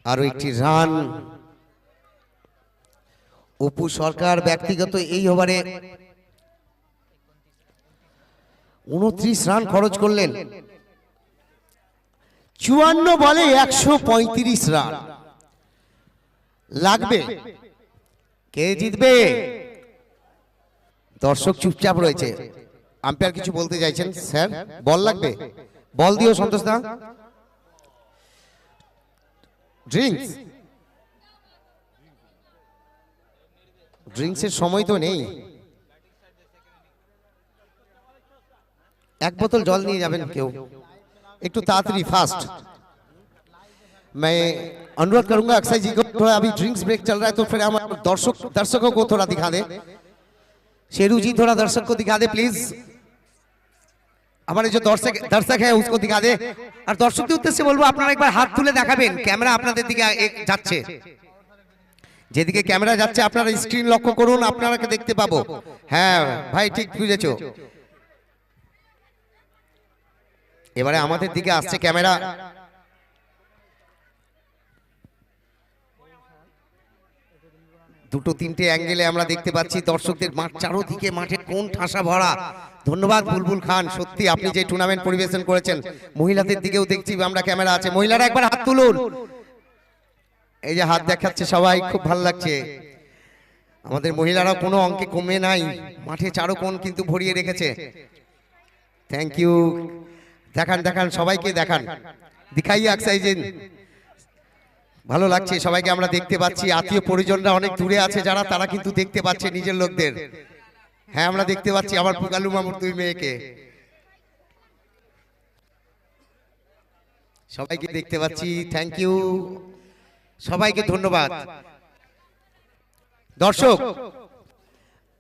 S3: আরো একটি রান। অপু সরকার ব্যক্তিগত এই ওভারে 29 রান খরচ করলেন। 54 বলে 135 রান লাগবে। কে জিতবে? দর্শক চুপচাপ রয়েছে। আম্পায়ার কিছু বলতে চাইছেন? স্যার বল লাগবে, বল দিও সন্তোষ দা। ড্রিঙ্কস, ড্রিঙ্কসের সময় তো নেই। 1 বোতল জল নিয়ে যাবেন কেউ, একটু ताड़ाताड़ी फास्ट। मैं अनुरोध करूंगा अक्षय जी को, थोड़ा अभी ड्रिंक्स ब्रेक चल रहा है तो फिर हम दर्शकों को थोड़ा दिखा दे। शेरू जी थोड़ा दर्शक को दिखा दे प्लीज। हमारे जो दर्शक दर्शक है उसको दिखा दे और दर्शकদের উদ্দেশ্যে বলবো আপনারা একবার হাত তুলে দেখাবেন ক্যামেরা আপনাদের দিকে যাচ্ছে যেদিকে ক্যামেরা যাচ্ছে আপনারা স্ক্রিন লক্ষ্য করুন আপনারাকে দেখতে পাবো হ্যাঁ ভাই ঠিক বুঝেছো এবারে আমাদের দিকে আসছে ক্যামেরা দুটো তিনটে অ্যাঙ্গেলে আমরা দেখতে পাচ্ছি দর্শকদের মাঠ চারদিকে মাঠে কোন ঠাসা ভরা ধন্যবাদ বুলবুল খান সত্যি আপনি যে টুর্নামেন্ট পরিবেশন করেছেন মহিলাদের দিকেও দেখছি আমরা ক্যামেরা আছে মহিলারা একবার হাত তুলুন এই যে হাত দেখাচ্ছে সবাই খুব ভালো লাগছে আমাদের মহিলারা কোনো অঙ্কে কমে নাই মাঠে চারো কোণ কিন্তু ভরিয়ে রেখেছে থ্যাংক ইউ দেখান দেখান সবাইকে দেখান দিখাইয়ে এক্সারসাইজ ভালো লাগছে সবাইকে আমরা দেখতে পাচ্ছি আত্মীয় পরিজনরা অনেক দূরে আছে যারা তারা কিন্তু দেখতে পাচ্ছে নিজের লোকদের হ্যাঁ আমরা দেখতে পাচ্ছি আমার পুগালু মামুর দুই মেয়েকে সবাইকে দেখতে পাচ্ছি থ্যাংক ইউ সবাইকে ধন্যবাদ দর্শক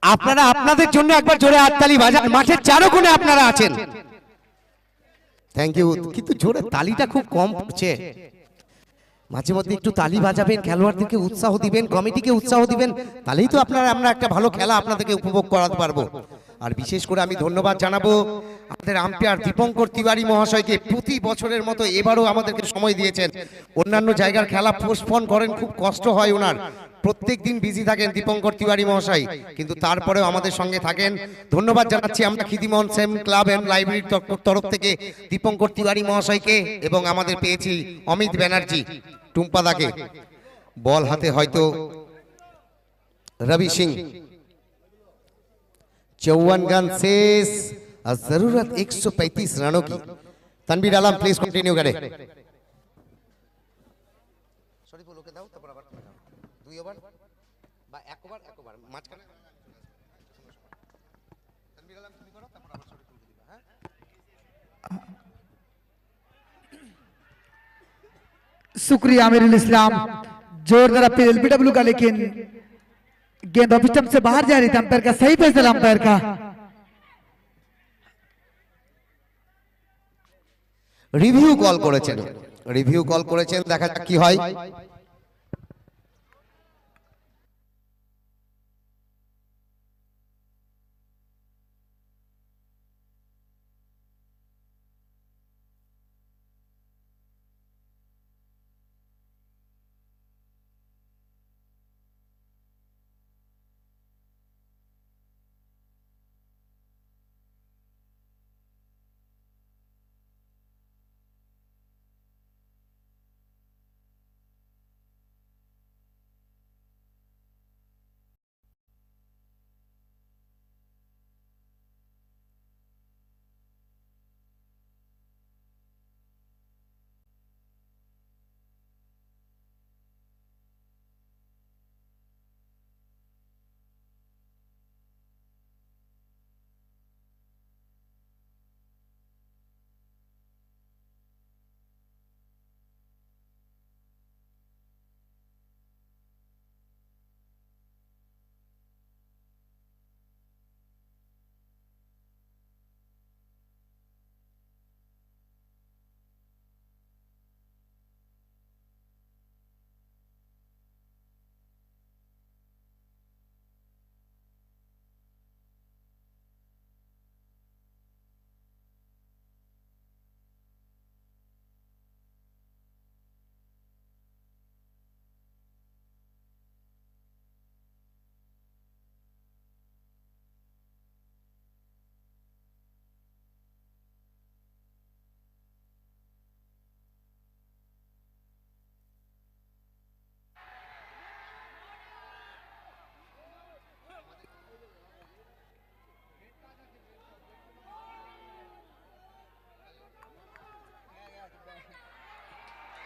S3: আপনারা আপনাদের জন্য একবার জোরে হাততালি বাজান মাঠের চারো কোণে আপনারা আছেন থ্যাংক ইউ কিন্তু জোরে তালিটা খুব কম পড়ছে মাঝে মধ্যে একটু তালি বাজাবেন খেলোয়াড়দেরকে উৎসাহ দিবেন কমিটিকে উৎসাহ দিবেন তাহলেই তো আপনারা আমরা একটা ভালো খেলা আপনাদেরকে উপভোগ করাতে পারবো আর বিশেষ করে আমি ধন্যবাদ জানাবো আমাদের আম্পায়ার দীপঙ্কর তিওয়ারি মহাশয়কে প্রতি বছরের মতো এবারও আমাদেরকে সময় দিয়েছেন অন্যান্য জায়গার খেলা পোস্টপোন করেন খুব কষ্ট হয় ওনার প্রত্যেক দিন বিজি থাকেন দীপঙ্কর তিওয়ারি মহাশয় কিন্তু তারপরেও আমাদের সঙ্গে থাকেন ধন্যবাদ জানাচ্ছি আমরা খিদিমোহন সেম ক্লাব এন্ড লাইব্রেরির তরফ থেকে দীপঙ্কর তিওয়ারি মহাশয়কে এবং আমাদের পেয়েছি অমিত ব্যানার্জি টুম্পাদাকে বল হাতে হয়তো रवि सिंह 54 रन शेष और जरूरत 135 रनों की तनवीर आलम प्लीज कंटिन्यू करें सॉरी बोलो के दाও তারপর আবার দুই ওভার বা এক ওভার মাঝখানে তনবীর আলম তুমি করো তারপর আবার সরি তুলতে দিবা হ্যাঁ
S2: शुक्रिया आमिरुल इस्लाम जोरदार अपील एलबीडब्ल्यू का लेकिन गेंद ऑफ स्टंप से बाहर जा रही थी अंपायर का सही फैसला अंपायर का
S3: রিভিউ কল করেছেন দেখা যাক কি হয়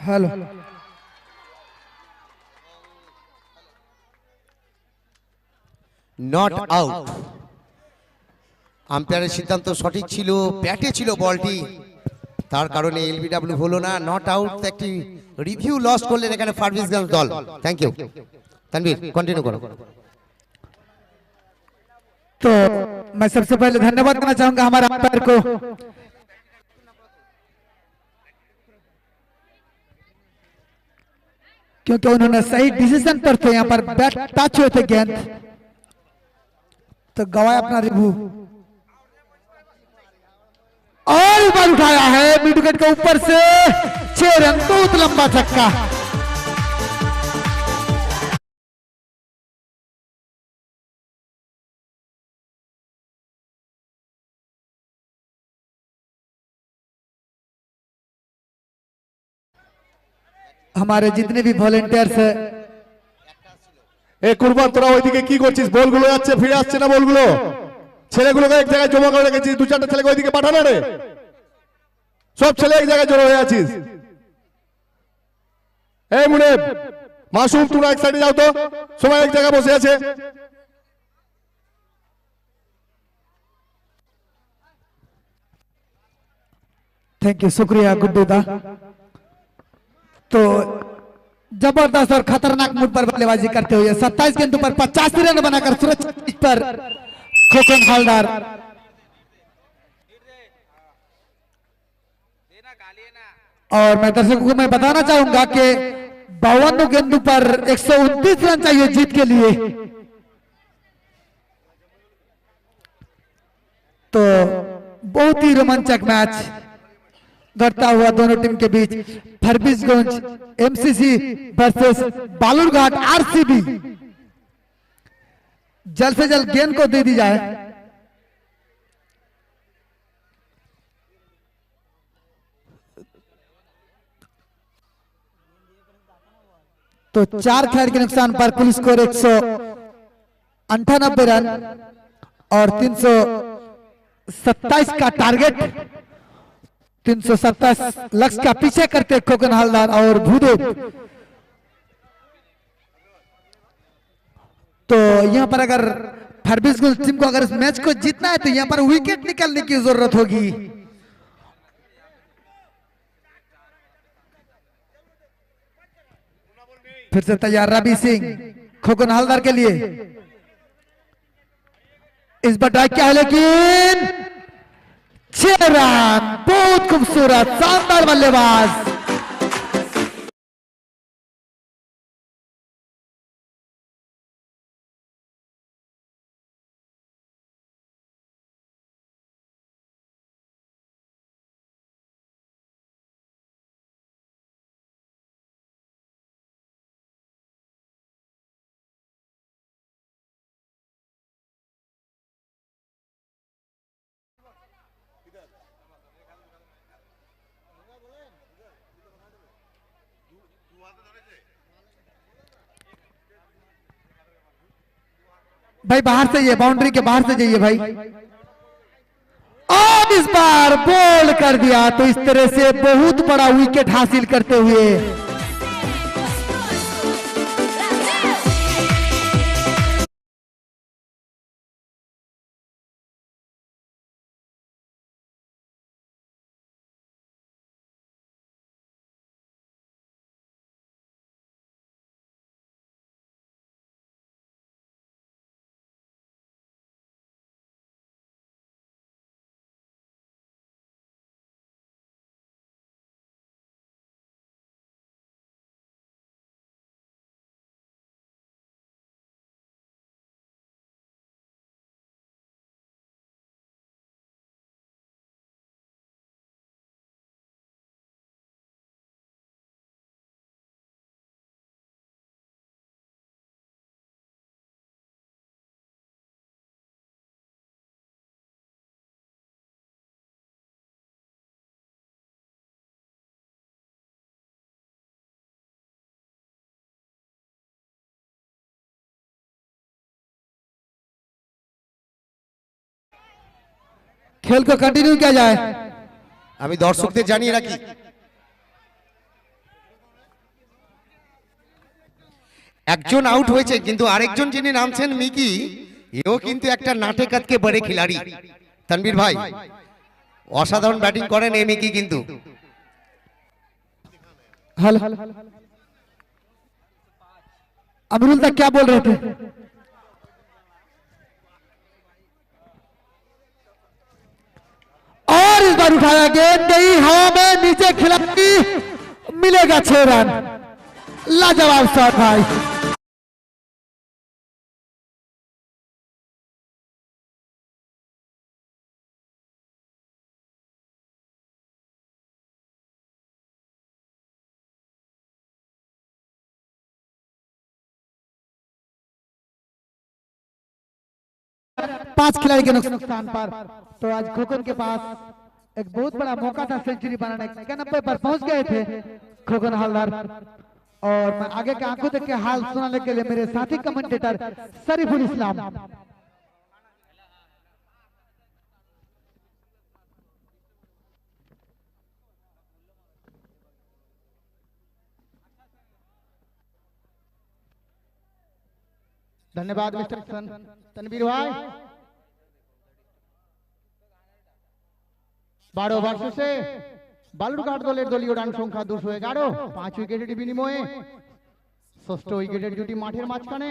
S2: हेलो
S3: নট আউট আম্পায়ারের সিদ্ধান্ত সঠিক ছিল ব্যাটে ছিল বলটি তার কারণে এলবিডব্লিউ হলো না নট আউট একটি রিভিউ লস করলেন এখানে ফারবিসগঞ্জ দল থ্যাংক ইউ तनवीर कंटिन्यू करो
S2: तो मैं सबसे पहले धन्यवाद करना चाहूंगा हमारे अंपायर को क्योंकि उन्होंने सही डिसीजन पर थे, यहाँ पर बैट टच हुए थे गेंद, तो गवाया अपना रिव्यू। और इस बार उठाया है मिड विकेट के ऊपर से 6 रन, बहुत लंबा छक्का। हमारे जितने भी वॉलेंटियर्स है,
S4: এই কুরবান তোরা ওইদিকে কি করছিস? বলগুলো যাচ্ছে, ফিরে আসছে না বলগুলো। ছেলেগুলোকে এক জায়গায় জমা করে রেখেছিস, 2-4টা ছেলেকে ওইদিকে পাঠানো রে। সব ছেলে এক জায়গায় জড়ো হয়ে আছিস। এই মুনিব, মাসুম তোরা এক সাইডে যাও তো, সবাই এক জায়গায় বসে আছে।
S2: थैंक यू, शुक्रिया गुड्डू दा। तो जबरदस्त और खतरनाक मूड पर बल्लेबाजी करते हुए 27 गेंदों पर 85 रन बनाकर सुरक्षित पर खोकन हवलदार। और मैं दर्शकों को मैं बताना चाहूंगा कि 52 गेंदों पर 129 रन चाहिए जीत के लिए। तो बहुत ही रोमांचक मैच घटता हुआ दोनों टीम के बीच। Forbesganj MCC versus Balurghat RCB. जल्द से जल्द गेंद को दे दी जाए। तो 4 खैर के नुकसान पर कुल स्कोर 198 रन और 327 का टारगेट, 327 लक्ष्य का पीछे करते खोकन हवलदार और भूदेव। तो यहां पर अगर फरबिसगंज टीम को अगर इस मैच को जीतना है तो यहां पर विकेट निकालने की जरूरत होगी। फिर से तैयार रवि सिंह खोकन हवलदार के लिए। इस बार ट्राई किया है लेकिन 6 रन, बहुत खूबसूरत शानदार बल्लेबाज। भाई बाहर से जाइए, बाउंड्री के बाहर से जाइए भाई। और इस बार बोल्ड कर दिया। तो इस तरह से बहुत बड़ा विकेट हासिल करते हुए खेल को कंटिन्यू किया जाए।
S3: আমি দর্শকদের জানিয়ে রাখি, একজন আউট হয়েছে কিন্তু আরেকজন যিনি নামছেন মিকি, এও কিন্তু একটা নাটে কাতকে বড় খিলাড়ি। তানভীর ভাই অসাধারণ ব্যাটিং করেন এই মিকি কিন্তু।
S2: हेलो अमरुल तक क्या बोल रहे थे? और इस बार उठाया गेंद, गई हवा में, नीचे खिलाड़ी, मिलेगा 6 रन। लाजवाब शॉट भाई। पांच खिलाड़ी के नुकसान पर तो आज खोखन के पास एक बहुत बड़ा मौका था सेंचुरी बनाने का, 91 पर पहुंच गए थे खोखन हवलदार। और मैं आगे के आंखों देख के हाल सुनाने के लिए मेरे साथी कमेंटेटर शरीफुल इस्लाम।
S1: धन्यवाद मिस्टर तनवीर भाई। 12 ওভার শেষে বালুরঘাট দলের দলীয় রান সংখ্যা 211, 5 উইকেটের বিনিময়ে ষষ্ঠ উইকেটের জুটি মাঠের মাঝখানে।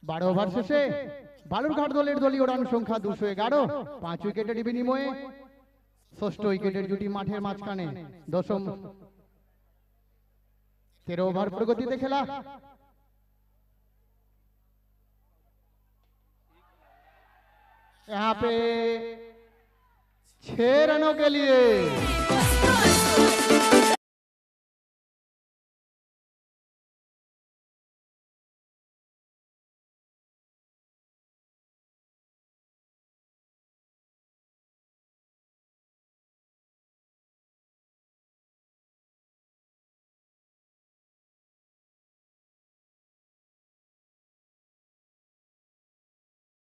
S1: 12 ওভার শেষে বালুরঘাট দলের দলীয় রান সংখ্যা 211, 5 উইকেটের বিনিময়ে ষষ্ঠ উইকেটের জুটি মাঠের মাঝখানে। দশম 13 ওভার প্রগতিতে খেলা। यहाँ पे 6 रनों के लिए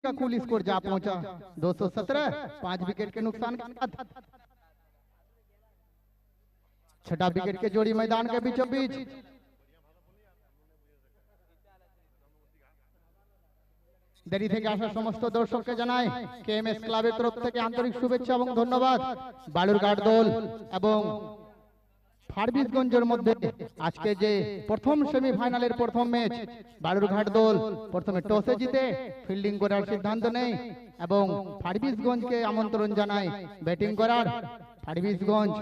S1: का कुल स्कोर जा पहुंचा 217, 5 विकेट के नुकसान के बाद। छठा विकेट के जोड़ी मैदान के बीचों बीच। দেরি থেকে আসা সমস্ত দর্শককে জানাই কেএমএস ক্লাবের তরফ থেকে আন্তরিক শুভেচ্ছা এবং ধন্যবাদ। বালুরঘাট দল এবং ফারবিসগঞ্জের মধ্যে আজকে যে প্রথম সেমিফাইনালের প্রথম ম্যাচ, বালুরঘাট দল প্রথমে টসে জিতে ফিল্ডিং করার সিদ্ধান্ত নেয় এবং ফারবিসগঞ্জকে আমন্ত্রণ জানায় ব্যাটিং করার। ফারবিসগঞ্জ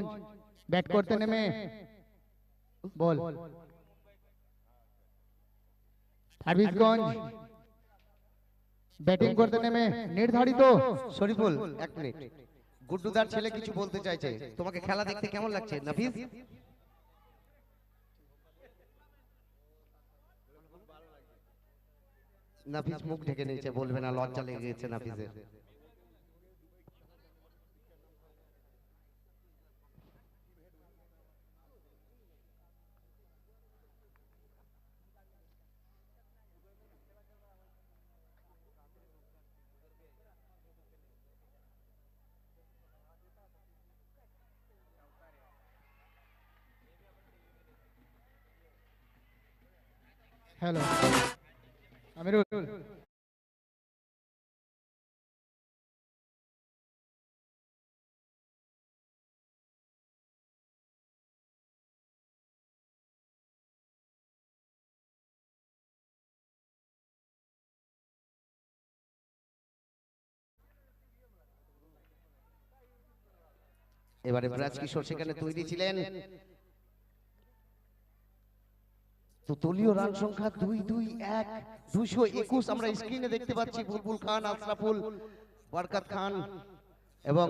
S1: ব্যাট করতে নেমে বল ফারবিসগঞ্জ ব্যাটিং করতে নেমে নির্ধারিত।
S3: শরীফুল এক মিনিট, গুড্ডুদার ছেলে কিছু বলতে চাইছে, তোমাকে খেলা দেখতে কেমন লাগছে নাফিস? নাফিস মুখ ঢেকে নিয়েছে, বলবে না, লজ্জা লেগে গেছে নাফিসের।
S1: हेलो अमीरुल,
S3: এবারে ব্রাজ কিশোর সেখানে তৈরি ছিলেন। তো দলীয় রান সংখ্যা 2-2-1, 221 আমরা স্ক্রিনে দেখতে পাচ্ছি। বুলবুল খান, আশরাফুল, বরকত খান এবং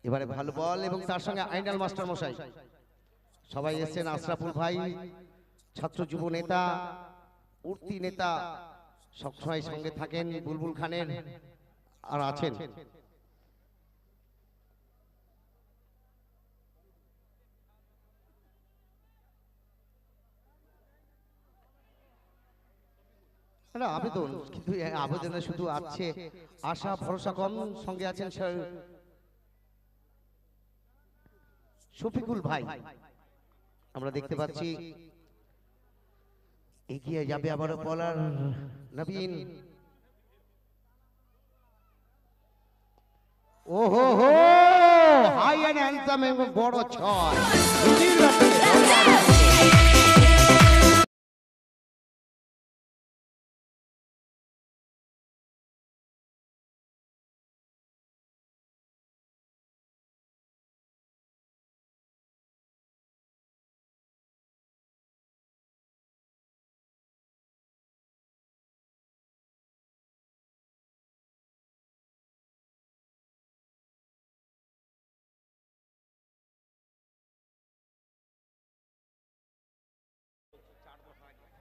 S3: এবারে ভালো বল এবং তার সঙ্গে আইনাল মাস্টার মশাই সবাই এসেছেন। আশরাফুল ভাই ছাত্র যুব নেতা, উঠতি নেতা, সবসময় সঙ্গে থাকেন বুলবুল খানের আর আছেন। আবেদন, কিন্তু আবেদনে শুধু আছে আশা ভরসা কম। সঙ্গে আছেন শফিকুল ভাই, আমরা দেখতে পাচ্ছি এগিয়ে যাবে আবারও বলার নবীন। ওহো হো, হাই এন্ড হ্যান্ডসাম এবং বড় ছয়।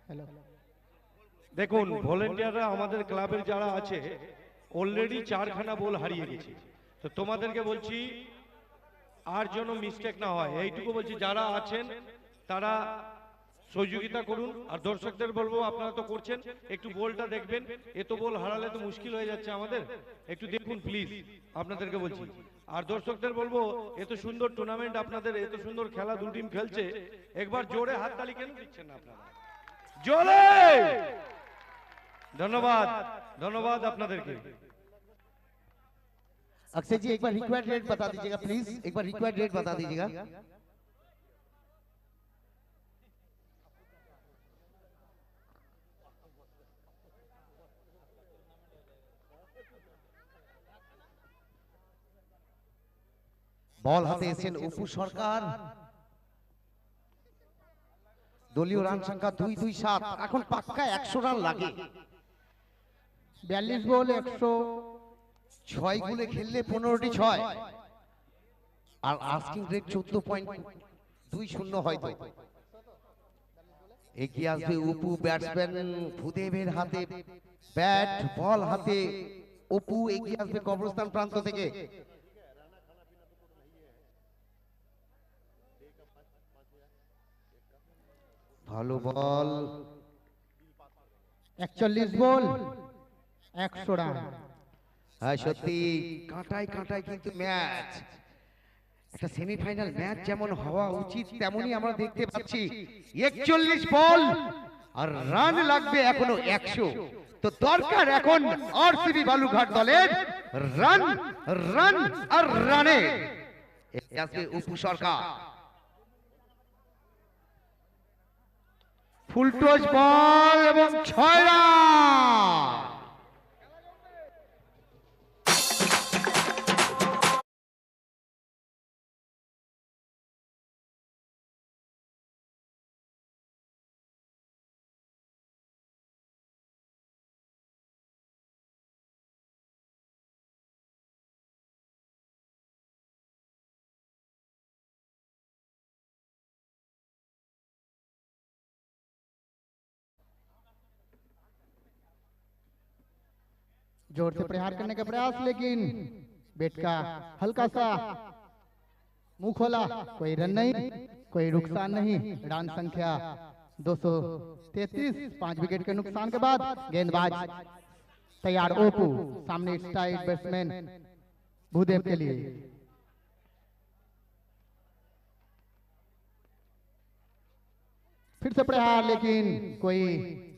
S1: হ্যালো
S5: দেখুন ভলেন্টিয়াররা আমাদের ক্লাবের যারা আছে অলরেডি 4খানা বল হারিয়ে গেছে, তো তোমাদেরকে বলছি আর যেন মিস্টেক না হয় এইটুকু বলছি, যারা আছেন তারা সহযোগিতা করুন। আর দর্শকদের বলবো আপনারা তো করছেন, একটু বলটা দেখবেন, এত বল হারালে তো মুশকিল হয়ে যাচ্ছে আমাদের, একটু দেখুন প্লিজ, আপনাদেরকে বলছি। আর দর্শকদের বলবো এত সুন্দর টুর্নামেন্ট, আপনাদের এত সুন্দর খেলা, দু টিম খেলছে, একবার জোরে হাততালি কেন দিচ্ছেন না আপনারা? জোরে ধন্যবাদ, ধন্যবাদ আপনাদেরকে।
S3: अक्षय जी एक बार रिक्वायर्ड रेट बता दीजिएगा प्लीज, एक बार रिक्वायर्ड रेट बता दीजिएगा। বল হাতে এসেছেন অপু সরকার, দলীয় রান সংখ্যা 227, এখন পাক্কা 100 রান লাগে।
S1: 42 বল
S3: 6 গুলে খেললে 15টি 6, আর আস্কিং রেট 14.20 হয়তো। এগিয়ে আসবে অপু, ব্যাটসম্যান ভূদেবের হাতে ব্যাট, বল হাতে অপু এগিয়ে আসবে কবরস্থান প্রান্ত থেকে। ভালো বল,
S1: 41 বল 100 রান।
S3: হ্যাঁ সত্যি কাঁটায় কাঁটায় কিন্তু ম্যাচ, একটা সেমিফাইনাল ম্যাচ যেমন হওয়া উচিত তেমনই আমরা দেখতে পাচ্ছি। 41 বল আর রান লাগবে এখনো 100, তো দরকার এখন আরসিবি বালুঘাট দলের রান রান আর রানে। আজকে অপু সরকার
S1: ফুল টস বল এবং 6 রান। जोर से प्रहार करने का प्रयास, लेकिन बैट का हल्का सा मुंह खोला, कोई रन नहीं, कोई नुकसान नहीं। रन संख्या 233, 5 विकेट के नुकसान के बाद गेंदबाज तैयार ओपू, सामने स्ट्राइक बैट्समैन भूदेव के लिए। फिर से प्रहार, लेकिन कोई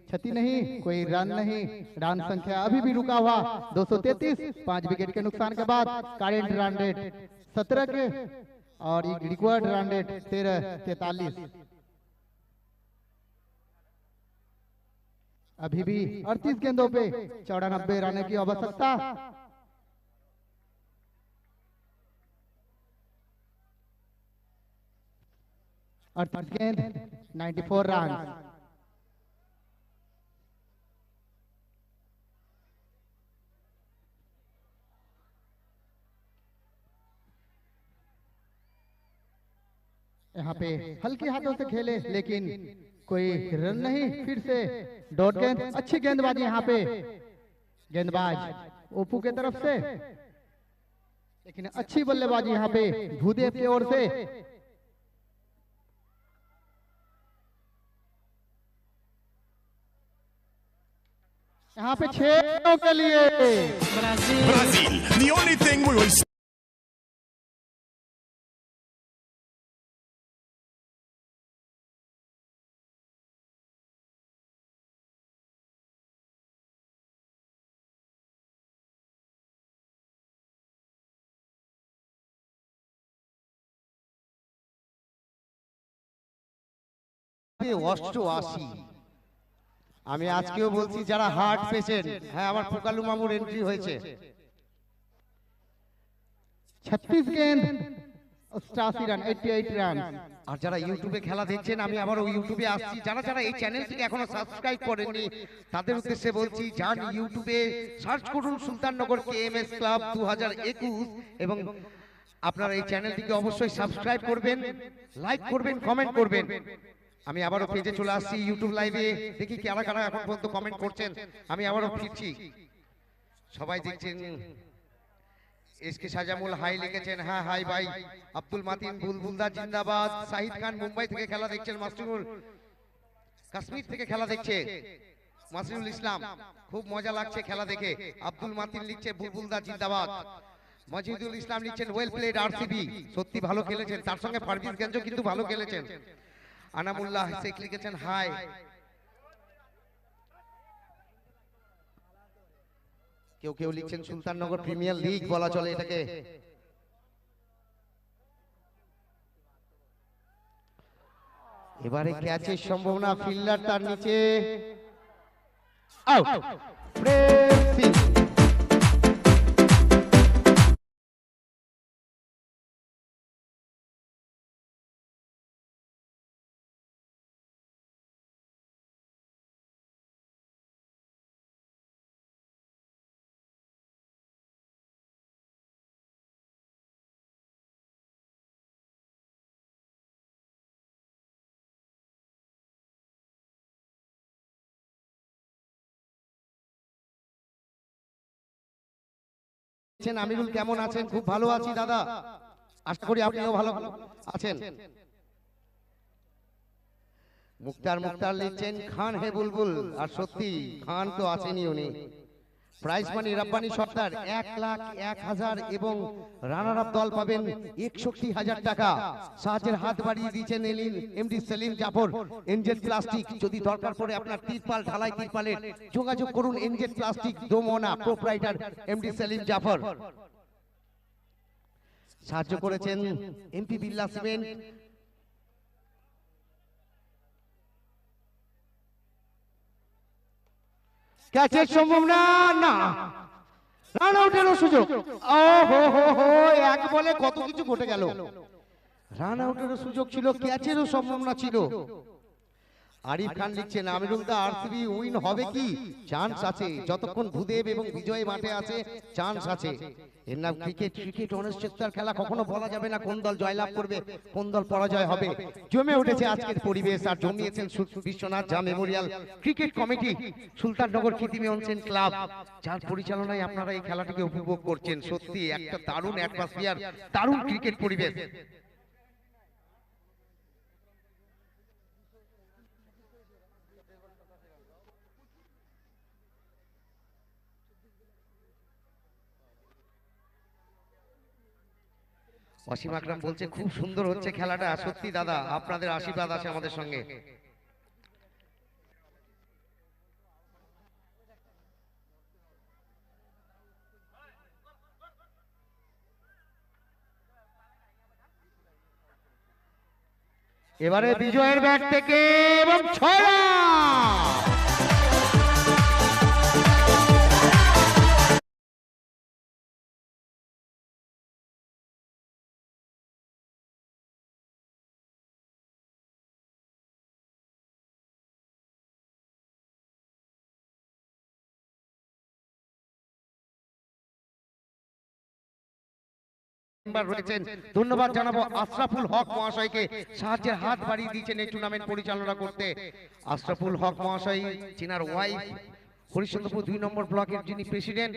S1: क्षति नहीं, कोई रन नहीं। रन संख्या अभी भी रुका हुआ 233, 5 विकेट के नुकसान के बाद करेंट रन रेट 17 के और रिकॉर्ड रन रेट 13-43। अभी भी 38 गेंदों पे 94 रन की आवश्यकता। और गेंद 94 रन। यहाँ पे हल्के हाथों से खेले, लेकिन कोई रन नहीं। फिर से डॉट गेंद, अच्छी गेंदबाजी यहाँ पे गेंदबाज ओपू के तरफ से, लेकिन अच्छी बल्लेबाजी यहाँ पे भूदेव की ओर से। यहाँ पे 6 के लिए
S6: Brazil, the only thing we will
S3: অষ্টআশি। আমি আজকেও বলছি যারা হার্ট পেশেন্ট, হ্যাঁ আমার পোকালু মামুর এন্ট্রি হয়েছে।
S1: 36 गेंद 88 রান, 88 রান।
S3: আর যারা ইউটিউবে খেলা দেখছেন, আমি আবারও ইউটিউবে আসছি, যারা যারা এই চ্যানেলটিকে এখনো সাবস্ক্রাইব করেননি তাদের উদ্দেশ্যে বলছি, যান ইউটিউবে সার্চ করুন সুলতাননগর কেএমএস ক্লাব 2021 এবং আপনারা এই চ্যানেলটিকে অবশ্যই সাবস্ক্রাইব করবেন, লাইক করবেন, কমেন্ট করবেন। আমি আবারও পেজে চলে আসছি ইউটিউব লাইভে, দেখি কারা কারা এখন পর্যন্ত কমেন্ট করছেন। আমি আবারও ফিরছি, সবাই দেখছেন। এসকে সাজামুল হাই লিখেছেন, হ্যাঁ হাই ভাই। আব্দুল মাতিন বুলবুলদা জিন্দাবাদ। শাহিদ খান মুম্বাই থেকে খেলা দেখছেন। মাসরুল কাশ্মীর থেকে খেলা দেখছে। মাসরুল ইসলাম, খুব মজা লাগছে খেলা দেখে। আব্দুল মাতিন লিখছে বুলবুলদা জিন্দাবাদ। মজিদুল ইসলাম লিখছেন ওয়েল প্লেড আরসিবি, সত্যি ভালো খেলেছেন। তার সঙ্গে পারভেজ গঞ্জও কিন্তু ভালো খেলেছেন। আনামুল্লাহ শেখ লিখেছেন হাই। কেউ কেউ লিখছেন সুলতাননগর প্রিমিয়ার লিগ বলা চলে এটাকে। এবারে ক্যাচের সম্ভাবনা, ফিল্ডার তার নিচে, আউট। প্রেসিং আমিরুল, কেমন আছেন? খুব ভালো আছি দাদা, আশা করি আপনিও ভালো আছেন। মুক্তার লিখছেন খান হে বুলবুল, আর সত্যি খান তো আছেনই উনি। প্রাইজ মানি রাব্বানি সর্দার 1,01,000 এবং রানার আপ দল পাবেন 61,000 টাকা। সাহায্যের হাত বাড়িয়ে দিয়েছেন MD Selim Jafar, NZ plastic. যদি দরকার পড়ে আপনার তিরপাল ঢালাই তিরপালের, যোগাযোগ করুন NZ plastic Domna, proprietor MD Selim Jafar. সাহায্য করেছেন এমপি বিল্লা সিমেন্ট। ক্যাচের সম্ভাবনা না, রান আউটেরও সুযোগ। ও হো হো হো, এক বলে কত কিছু ঘটে গেল। রান আউটেরও সুযোগ ছিল, ক্যাচেরও সম্ভাবনা ছিল। আরিফ খান লিখছেন আমিরুল দা আরসিবি উইন হবে কি? চান্স আছে, যতক্ষণ ভূদেব এবং বিজয় মাঠে আছে চান্স আছে। এর নাম ক্রিকেট। ক্রিকেট অনিশ্চয়তার খেলা, কখনো বলা যাবে না কোন দল জয়লাভ করবে কোন দল পরাজয় হবে। জমে উঠেছে আজকের পরিবেশ, আর জমিয়েছেন Biswanath Jha memorial cricket committee, Sultannagar খিতিমি অনসেন ক্লাব, যার পরিচালনায় আপনারা এই খেলাটিকে উপভোগ করছেন। সত্যি একটা দারুণ অ্যাটমসফিয়ার, দারুণ ক্রিকেট পরিবেশ। অসীম আকরাম বলছে খুব সুন্দর হচ্ছে খেলাটা। সত্যি দাদা, আপনাদের আশীর্বাদ আছে আমাদের সঙ্গে। এবারে বিজয়ের ব্যাট থেকে এবং 6 রান। রয়েছেন, ধন্যবাদ জানাবো আশরাফুল হক মহাশয়কে, সাহায্যের হাত বাড়িয়ে দিয়েছেন এই টুর্নামেন্ট পরিচালনা করতে। আশরাফুল হক মহাশয়, চিনার ওয়াইফ, হরিশ্চন্দ্রপুর 2 নম্বর ব্লকের যিনি প্রেসিডেন্ট।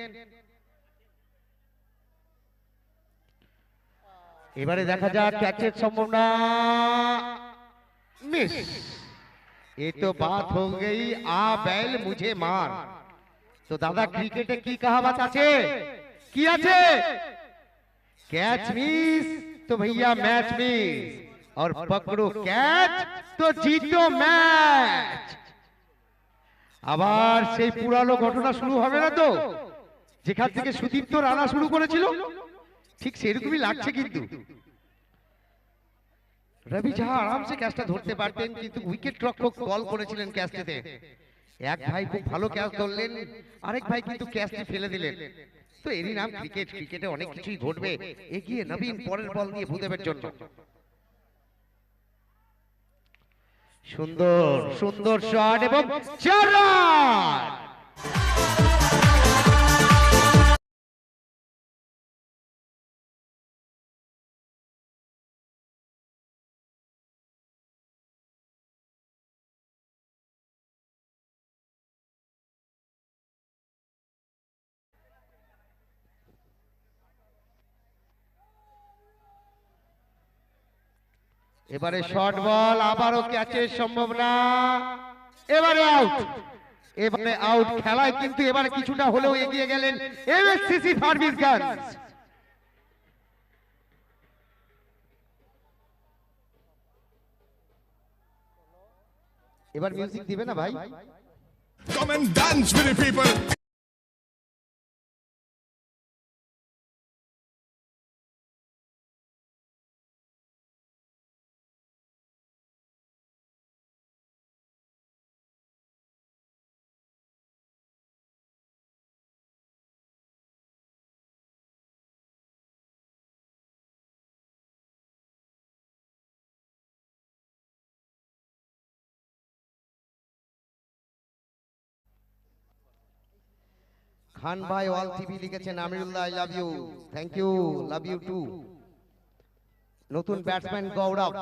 S3: এবারে দেখা যাক ক্যাচের সম্ভাবনা, মিস। ये तो बात हो गई आ बैल मुझे मार। तो दादा क्रिकेटे की कहावत আছে? কি আছে? कैच मिस तो भैया मैच मिस, और पकड़ो कैच तो जीतो मैच। আবার সেই পুরানো ঘটনা শুরু হবে না তো, যেখান থেকে সুদীপ্ত রানা শুরু করেছিল, ঠিক সেরকমই লাগছে। কিন্তু রবি ঝা আরাম সে ক্যাচটা ধরতে পারতেন, কিন্তু উইকেট রক্ষক বল করেছিলেন ক্যাচটিতে। এক ভাই খুব ভালো ক্যাচ ধরলেন, আরেক ভাই কিন্তু ক্যাচটি ফেলে দিলেন। তো এরই নাম ক্রিকেট। ক্রিকেটে অনেক কিছুই ঘটবে। এগিয়ে নবীন পরের বল নিয়ে ভূদেবের জন্য। সুন্দর সুন্দর শট এবং 4 রান। এবারে শর্ট বল, আবারও ক্যাচের সম্ভাবনা, এবারে আউট, এবারে আউট। খেলায় কিন্তু এবারে কিছুটা হলেও এগিয়ে গেলেন এমএসসিসি ফার্গুসগঞ্জ। এবার মিউজিক দিবে না ভাই?
S6: Come and dance with the people.
S3: খান ভাই অল টিভি লিখেছেন, Amirullah I love you, thank you, love you too. নতুন ব্যাটসম্যান গৌরব।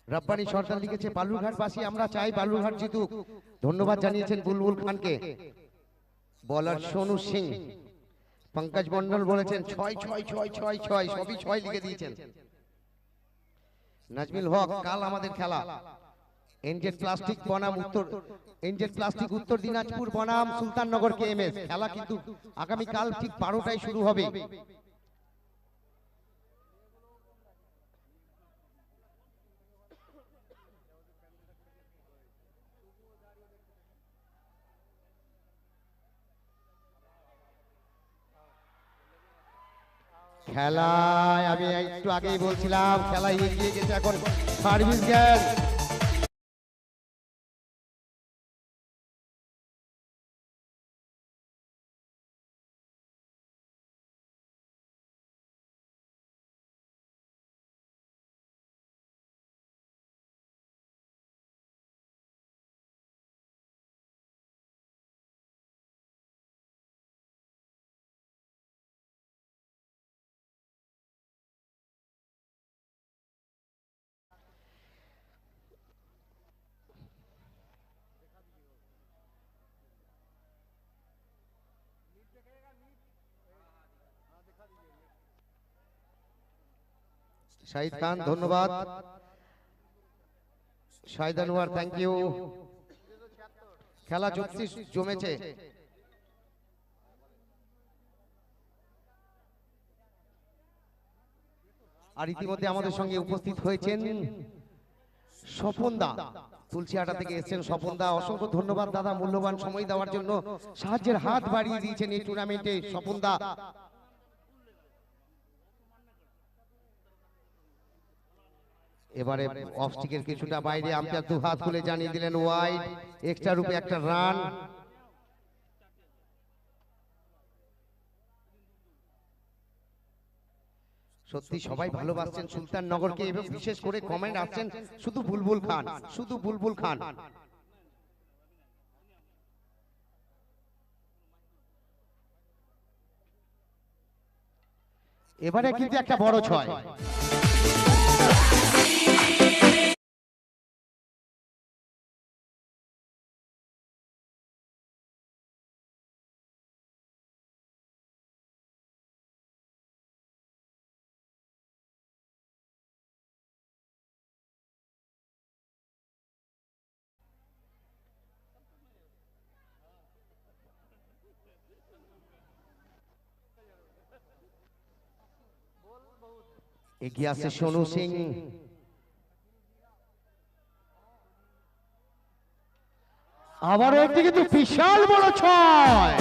S3: রব্বানি সরকার লিখেছে বালুরঘাটবাসী আমরা চাই বালুরঘাট জিতুক, ধন্যবাদ জানিয়েছেন বুলবুল খানকে। বলার সোনু সিং। পঙ্কজ মন্ডল বলেছেন 6-6-6-6-6, সবই 6 লিখে দিয়েছেন। নাজমিল হক, কাল আমাদের খেলা এনজেড প্লাস্টিক বনাম উত্তর, এনজেড প্লাস্টিক উত্তর দিনাজপুর বনাম সুলতাননগর কেএমএস। খেলা কিন্তু আগামী কাল ঠিক 12টায় শুরু হবে। খেলায় আমি একটু আগেই বলছিলাম খেলায় এগিয়ে গেছে এখন ফার্গুসগঞ্জ। শাহিদ খান ধন্যবাদ, শাহিদ আনোয়ার থ্যাংক ইউ। খেলা সত্যি জমেছে। আর ইতিমধ্যে আমাদের সঙ্গে উপস্থিত হয়েছেন স্বপন দা, তুলসিহাটা থেকে এসেছেন স্বপন দা, অসংখ্য ধন্যবাদ দাদা, মূল্যবান সময় দেওয়ার জন্য সাহায্যের হাত বাড়িয়ে দিয়েছেন এই টুর্নামেন্টে স্বপন দা। এবারে অফ স্টিকের কিছুটা বাইরে আম্পায়ার দু হাত খুলে জানিয়ে দিলেন ওয়াইড, এক্সট্রা রূপে একটা রান। সত্যি সবাই ভালোবাসছেন সুলতাননগরকে এবং বিশেষ করে কমেন্ট আসছেন শুধু বুলবুল খান, শুধু বুলবুল খান। এবারে কিন্তু একটা বড় 6। এগিয়ে আসছে সোনু সিং, আবারও একটি কিন্তু বিশাল বড় 6।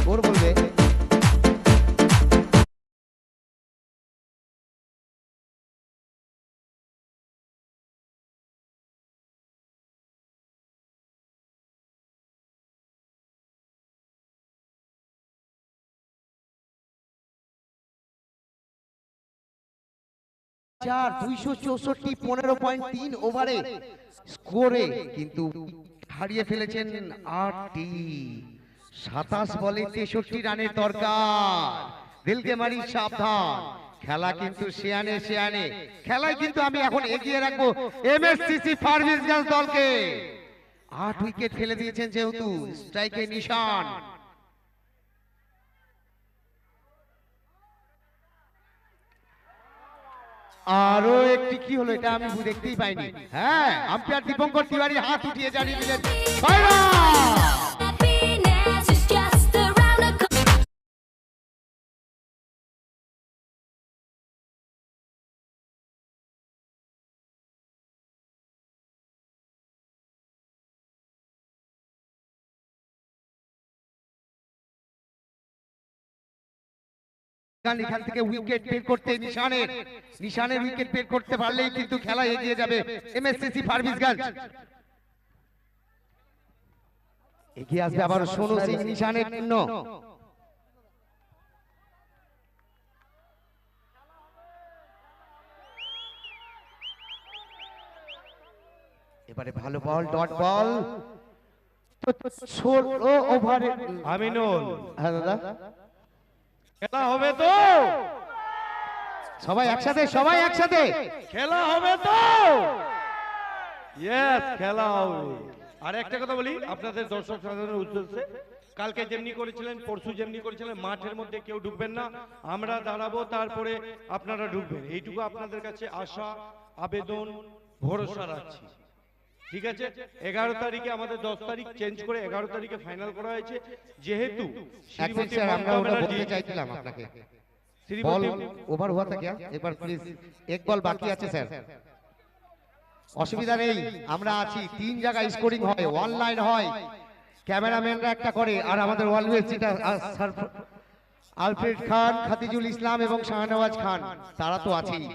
S3: ওর বলবে চার 264 15.3 ওভারে স্কোরে কিন্তু হারিয়ে ফেলেছেন 8টি। 27 বলে 63 রানের দরকার। দিলকে মারি সাবধান, খেলা কিন্তু শিয়ানে শিয়ানে। খেলায় কিন্তু আমি এখন এগিয়ে রাখবো এমএসসিসি ফার্গুসগঞ্জ দলকে। 8 উইকেট ফেলে দিয়েছেন যেহেতু স্ট্রাইকে নিশান। আরো একটি কি হলো এটা আমি দেখতেই পাইনি। হ্যাঁ, আম্পায়ার দীপঙ্কর তিওয়ারি হাত উঠিয়ে জানিয়ে দিলেন final.
S7: Happiness is just around the corner.
S3: এখান থেকে উইকেট বের করতে নিশানের উইকেট বের করতে পারলেই কিন্তু খেলা এগিয়ে যাবে এমএসসিসি ফারবিসগঞ্জ। এগিয়ে আসবে আবার সোনু সিং নিশানের জন্য। এবারে ভালো বল, ডট বল, ছোট ওভারে
S5: আমিনুল,
S3: হ্যাঁ দাদা,
S5: খেলা হবে তো?
S3: সবাই একসাথে
S5: খেলা হবে তো? ইয়েস, খেলা হবে। আর একটা কথা বলি আপনাদের দর্শক সাধারণের উদ্দেশ্যে, কালকে যেমনি করেছিলেন, পরশু যেমনি করেছিলেন, মাঠের মধ্যে কেউ ঢুকবেন না, আমরা দাঁড়াবো, তারপরে আপনারা ঢুকবেন। এইটুকু আপনাদের কাছে আশা, আবেদন, ভরসা রাখছি। ঠিক আছে? 11 তারিখে আমাদের 10 তারিখ চেঞ্জ করে 11 তারিখে ফাইনাল করা হয়েছে। যেহেতু শ্রীমতী
S3: স্যার আমরা
S5: মমতা
S3: ওটা বলতে
S5: ব্যানার্জি,
S3: চাইছিলাম আপনাকে, বল
S5: শ্রীমতী
S3: ওভার हुआ था क्या एक बार प्लीज, एक बॉल बाकी আছে স্যার, অসুবিধা নেই, আমরা আছি। 3 জায়গায় স্কোরিং হয়, ওয়ান লাইন হয়, ক্যামেরাম্যানরা একটা করে, আর আমাদের অলওয়েজ যেটা আলফ্রেড খান, খাতিজুল ইসলাম এবং শাহনওয়াজ খান, তারা তো আছেই।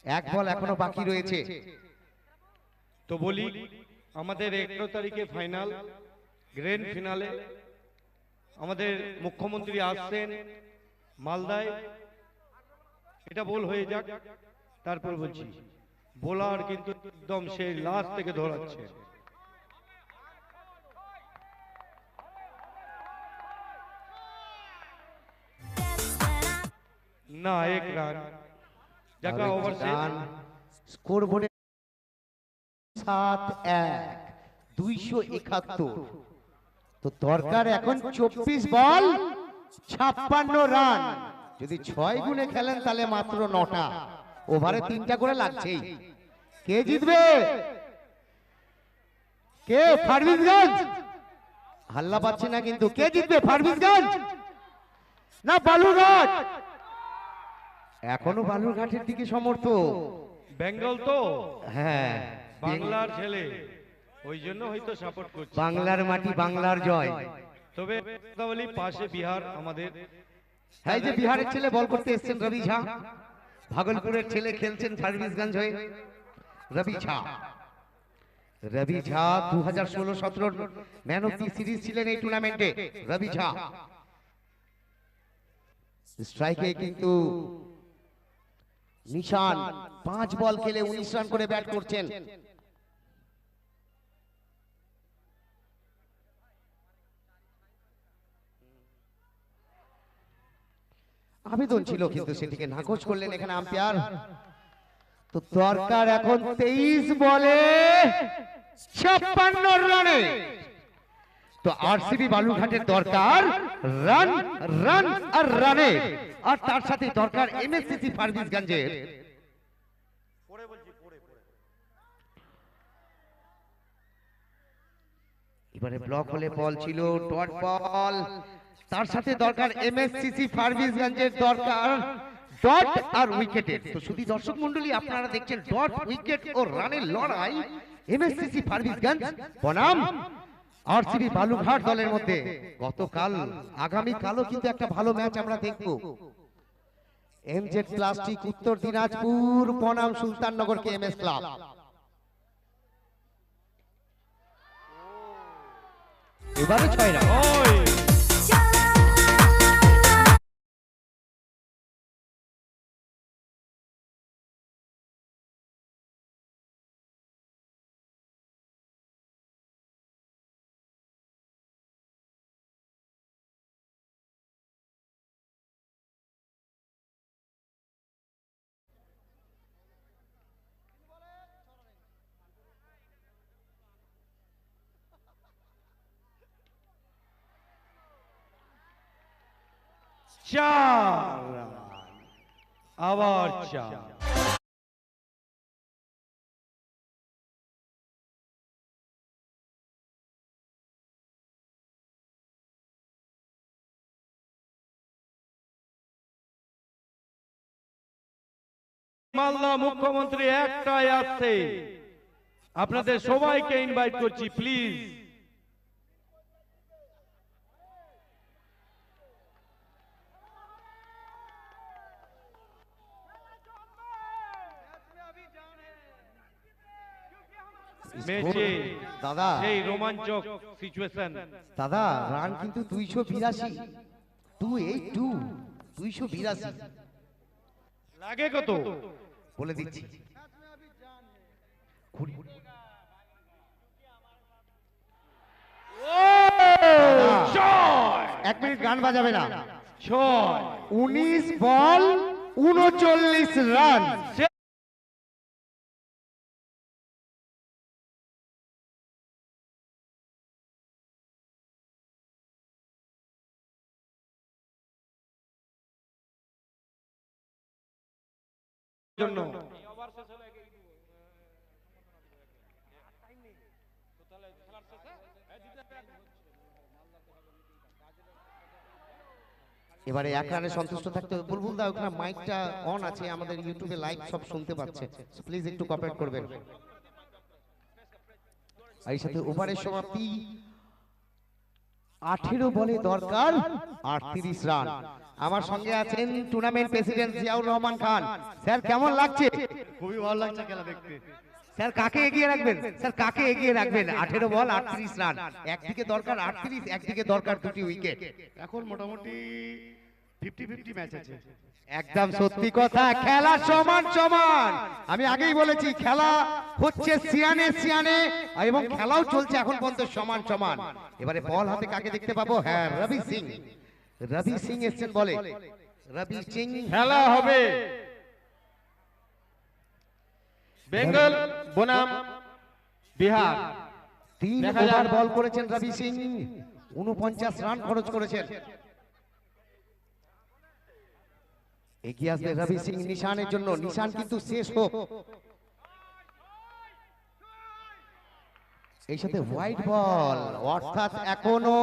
S3: এক বল এখনো বাকি রয়েছে।
S5: তো বলি আমাদের 11 তারিখে ফাইনাল, গ্র্যান্ড ফিনালে আমাদের মুখ্যমন্ত্রী আসছেন মালদায়। এটা বল হয়ে যাক, তারপর বলছি। বোলার কিন্তু একদম সেই লাস্ট থেকে ধরাচ্ছে না। 1 রান জায়গা ওভার সে
S3: স্কোর বোর্ডে 7-1 271। তো দরকার এখন 24 বল 56 রান। যদি 6 গুণে খেলেন তাহলে মাত্র 9টা, ওভারে 3টা করে লাগছেই। কে জিতবে? কে? ফারবিসগঞ্জ। হাল্লা পাচ্ছে না কিন্তু, কে জিতবে? ফারবিসগঞ্জ না বালুরঘাট? এখনো বালুরঘাটের দিকে সমর্থ।
S5: বেঙ্গল তো,
S3: হ্যাঁ,
S5: বাংলার ছেলে, ওই জন্য হয়তো সাপোর্ট করছে।
S3: বাংলার মাটি, বাংলার জয়।
S5: তবে কথা বলি, পাশে বিহার আমাদের।
S3: হ্যাঁ, এই যে বিহারের ছেলে বল করতে এসেছেন রবি ঝা, ভাগলপুরের ছেলে খেলছেন ফারবিসগঞ্জ হয়ে। রবি ঝা 2016-17 ম্যান অফ দি সিরিজ ছিলেন এই টুর্নামেন্টে। রবি ঝা স্ট্রাইকে কিন্তু নিশান 5 বল খেলে 19 রান করে ব্যাট করছেন। আবেদন ছিল কিন্তু সেটিকে নাকচ করলেন এখানে আম্পায়ার। তো দরকার এখন 23 বলে 56 রানে। তো আরসিবি বালুরঘাটের দরকার রান, রান আর রানে, আর তার সাথে দরকার এমএসসিসি ফারবিসগঞ্জের। এবারে ব্লক হলে বল ছিল ডট বল, তার সাথে দরকার এমএসসিসি ফারবিসগঞ্জের দরকার ডট আর উইকেটের। তো শুধু দর্শক মন্ডলী আপনারা দেখছেন ডট, উইকেট ও রানের লড়াই এমএসসিসি ফারবিসগঞ্জ বনাম আরসিবি বালুরঘাট দলের মধ্যে। গতকাল, আগামী কালও কিন্তু একটা ভালো ম্যাচ আমরা দেখব। এমজেড প্লাস্টিক উত্তর দিনাজপুর বনাম সুলতাননগর কেএমএস ক্লাব। এবারে 6 রান।
S5: আবার চার। মালদা মুখ্যমন্ত্রী একটাই আসছে, আপনাদের সবাইকে ইনভাইট করছি প্লিজ। ম্যাচে
S3: দাদা
S5: সেই রোমাঞ্চক সিচুয়েশন।
S3: দাদা রান কিন্তু 282, 282
S5: লাগে কত?
S3: বলে দিচ্ছি।
S5: ছয়
S3: 1 মিনিট গান বাজাবে না।
S5: ছয়
S3: 19 বল 39 রান।
S5: জন্য
S3: এবারে 1 রানে সন্তুষ্ট থাকতে হবে। বুলবুল দা ওখানে মাইকটা অন আছে, আমাদের ইউটিউবে লাইভ সব শুনতে পাচ্ছে, প্লিজ একটু কোঅপারেট করবেন। আর এই সাথে ওভারের সমাপ্তি 18 বলে দরকার 38 রান। আমার সঙ্গে আছেন tournament president Ziaur Rahman Khan. Sir কেমন লাগছে?
S4: খুবই ভালো লাগছে খেলা দেখতে।
S3: স্যার কাকে এগিয়ে রাখবেন? স্যার কাকে এগিয়ে রাখবেন? 18 বল 38 রান, একদিকে দরকার 38, একদিকে দরকার 2টি উইকেট।
S4: এখন মোটামুটি 50-50 ম্যাচ আছে।
S3: একদম সত্যি কথা, খেলা সমান সমান। আমি আগেই বলেছি খেলা হচ্ছে সিয়ানে সিয়ানে, এবং খেলাও চলছে এখন পর্যন্ত সমান সমান। এবারে বল হাতে কাকে দেখতে পাবো? হ্যাঁ, রবি সিং। রবি সিং এসছেন বলে। রবি সিং
S5: খেলা হবে বেঙ্গল বনাম বিহার।
S3: 3
S5: দেখা যাক।
S3: ওভার বল করেছেন রবি সিং, 49 রান খরচ করেছেন। এগিয়ে আসবে রবি সিং নিশানের জন্য, নিশান কিন্তু শেষ হোক। এই সাথে হোয়াইট বল, অর্থাৎ এখনো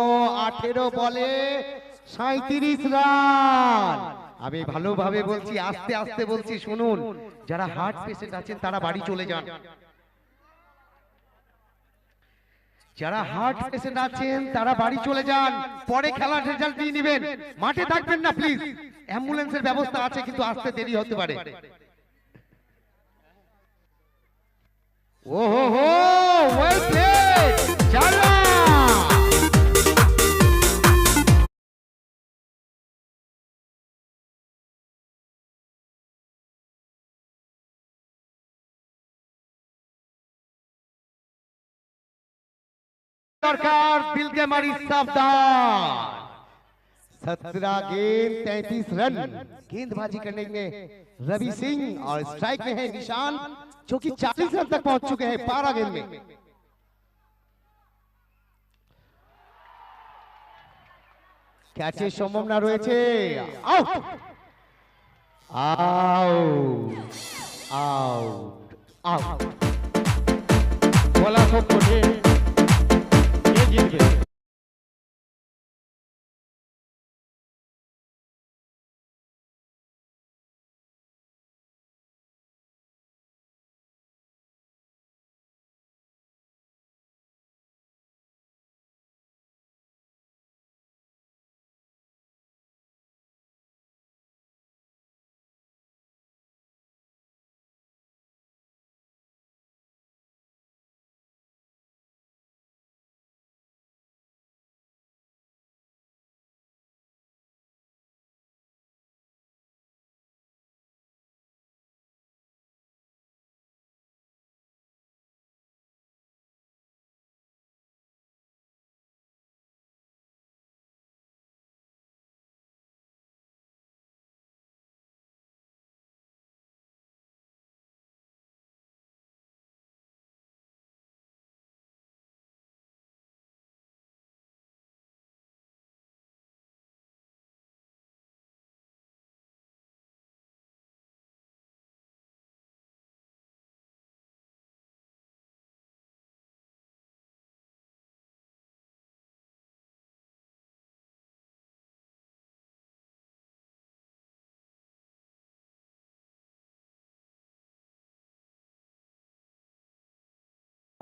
S3: 18 বলে 37 রান। আমি ভালোভাবে বলছি, আস্তে আস্তে বলছি, শুনুন। যারা হার্ট পেশেন্ট আছেন তারা বাড়ি চলে যান। যারা হার্ট পেশেন্ট আছেন তারা বাড়ি চলে যান, পরে খেলার রেজাল্ট নিয়ে নেবেন, মাঠে থাকবেন না প্লিজ। অ্যাম্বুলেন্সের ব্যবস্থা আছে কিন্তু আসতে দেরি হতে পারে। ওহো হো, ওয়েল প্লেড, চালা। सरकार दिल के मारी सावधान। 17 गेंद 33 रन। गेंदबाजी करने में रवि सिंह और स्ट्राइक में है निशान, जो कि 40 रन तक पहुंच चुके हैं 12 गेंद में। ক্যাচের সম্ভাবনা রয়েছে। Out out out out.
S5: বলা খুব কঠিন, কে জিতবে?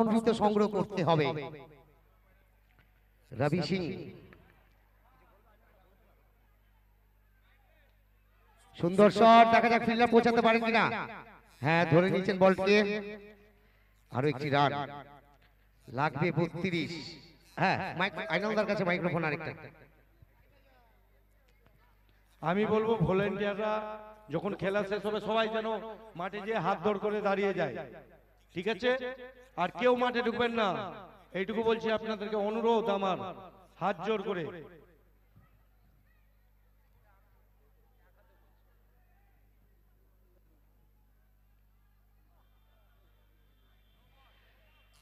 S3: অমৃত সংগ্রহ করতে হবে। রবি সিং সুন্দর শট, দেখা যাক ফিল্ডার পৌঁছাতে পারেন কিনা। হ্যাঁ, ধরে নিয়েছেন বলকে। আরো একটি রান লাগবে 32। হ্যাঁ, আইনালদার কাছে মাইক্রোফোন আরেকটা।
S5: আমি বলবো ভলেন্টিয়াররা যখন খেলা শেষ হবে সবাই যেন মাঠে যেয়ে হাত ধর করে দাঁড়িয়ে যায়, ঠিক আছে? আর কেউ মাঠে ঢুকবেন না, এইটুকু বলছি আপনাদেরকে, অনুরোধ আমার, হাত জোর করে।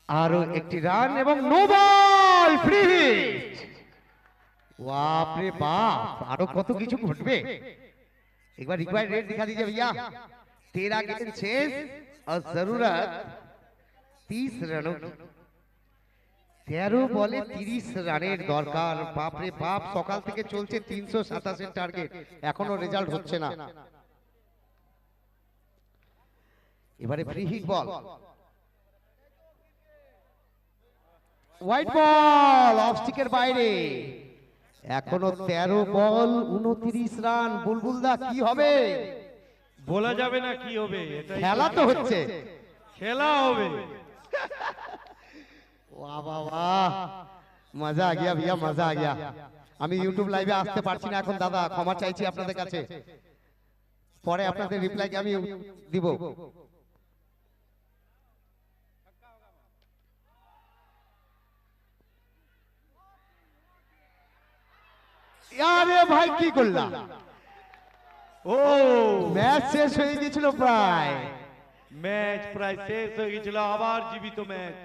S3: আরো একটি রান এবং নো বল, ফ্রি হিট। বাপরে বাপ, আরো কত কিছু ঘটবে। একবার रिक्वायर्ड रेट दिखा दीजिए भैया। 13 गेंद शेष और जरूरत 30 रनों की। 13 বলে 30 রানের দরকার। বাপরে বাপ, সকাল থেকে চলছে 327 এর টার্গেট, এখনো রেজাল্ট হচ্ছে না। এবারে free hit ball, white ball, off স্টিকের বাইরে। এখনো 13 বল 29 রান। বুলবুলদা কি হবে?
S5: বলা যাবে না কি হবে, এটাই
S3: খেলা তো হচ্ছে,
S5: খেলা হবে।
S3: वाह वाह वाह, मजा आ गया भैया, मजा आ गया। আমি ইউটিউব লাইভে আসতে পারছি না এখন দাদা, ক্ষমা চাইছি আপনাদের কাছে। পরে আপনাদের রিপ্লাই আমি দিব। আরে ভাই কি করলা?
S5: ও,
S3: ম্যাচ শেষ হয়ে গিয়েছিল প্রায়।
S5: ম্যাচ প্রায় শেষ হয়ে গেছিল, আবার জীবিত ম্যাচ।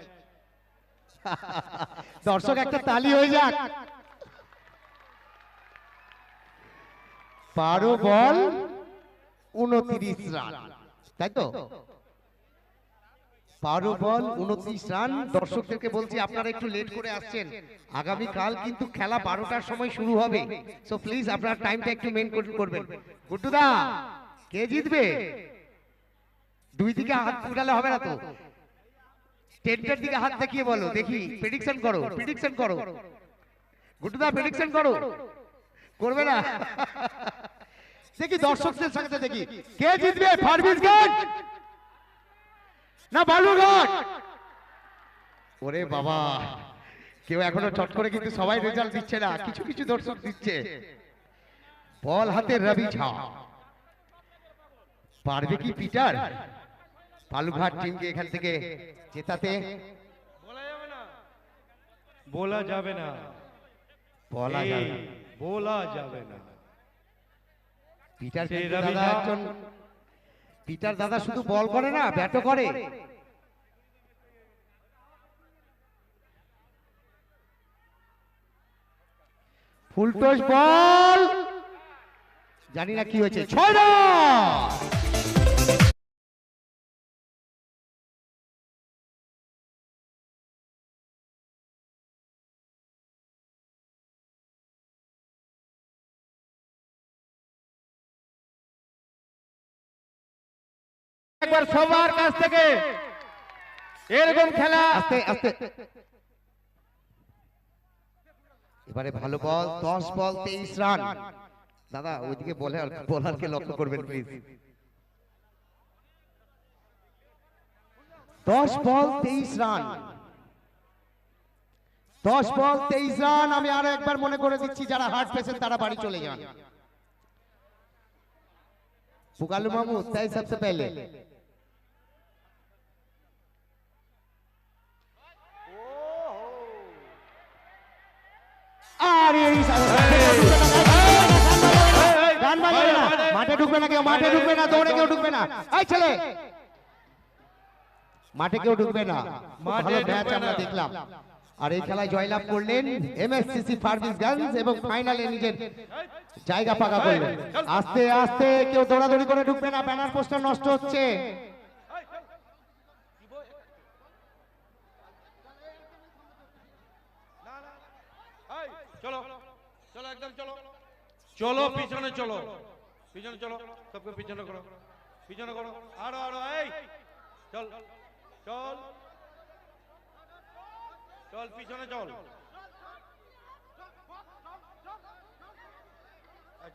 S3: দর্শক একটা তালি হয়ে যাক। 12 বল 29 রান, তাই তো? 12 বল 29 রান। দর্শকদেরকে বলছি আপনারা একটু লেট করে আসছেন, আগামী কাল কিন্তু খেলা 12টার সময় শুরু হবে। সো প্লিজ আপনারা টাইমটা একটু মেইনটেইন করবেন। গুড্ডুদা, কে জিতবে? দুই দিকে হাত উঠালে হবে না তো, টেন্টের দিকে হাত দেখিয়ে বলো, দেখি প্রেডিকশন করো, প্রেডিকশন করো। গুড্ডুদা প্রেডিকশন করো, করবে না? দেখি দর্শকদের সাথে দেখি কে জিতবে, ফারবিসগঞ্জ না বালুরঘাট? ওরে বাবা, কেউ এখনো চট করে কিন্তু সবাই রেজাল্ট দিচ্ছে না, কিছু কিছু দর্শক দিচ্ছে। বল হাতে রবি ঝা, পারবে কি পিটার বালুরঘাট টিমকে এখান থেকে জেতাতে?
S5: বলা যাবে না, বলা যাবে না,
S3: বলা যাবে না।
S5: বলা যাবে না।
S3: পিটার
S5: সেই
S3: কিন্তু
S5: রবি
S3: দাদা
S5: ঝা।
S3: একজন, পিটার দাদা শুধু বল করে না, ব্যাটও করে। ফুলটস বল, জানি না কি হয়েছে, 6 রান।
S5: একবার সবার কাছ থেকে এরকম খেলা।
S3: আস্তে আস্তে, এবারে ভালো বল, 10 বল 23 রান। দাদা ওইদিকে বোলারকে লক্ষ্য করবেন please. 10 ball 23 run, 10 ball 23 run. আমি আরো একবার মনে করে দিচ্ছি, যারা হার্ট পেশেন্ট তারা বাড়ি চলে যান। पुकालू मामू तय सबसे पहले। মাঠে ঢুকবে না কেউ, মাঠে ঢুকবে না, দৌড়ে কেউ ঢুকবে না। এই ছেলে, মাঠে কেউ ঢুকবে না। ভালো ম্যাচ আমরা দেখলাম। আর এই খেলায় জয়লাভ করলেন এমএসসিসি ফারবিসগঞ্জ এবং ফাইনালে নিজের জায়গা পাকা করলেন। আস্তে আস্তে, কেউ দৌড়াদৌড়ি করে ঢুকবে না, ব্যানার পোস্টার নষ্ট হচ্ছে।
S5: চলো চলো, একদম চলো, চলো পিছনে চলো, পিছনে চলো, সবকে পিছনে করো, পিছনে করো, আরো আরো, এই চল চল চল পিছনে চল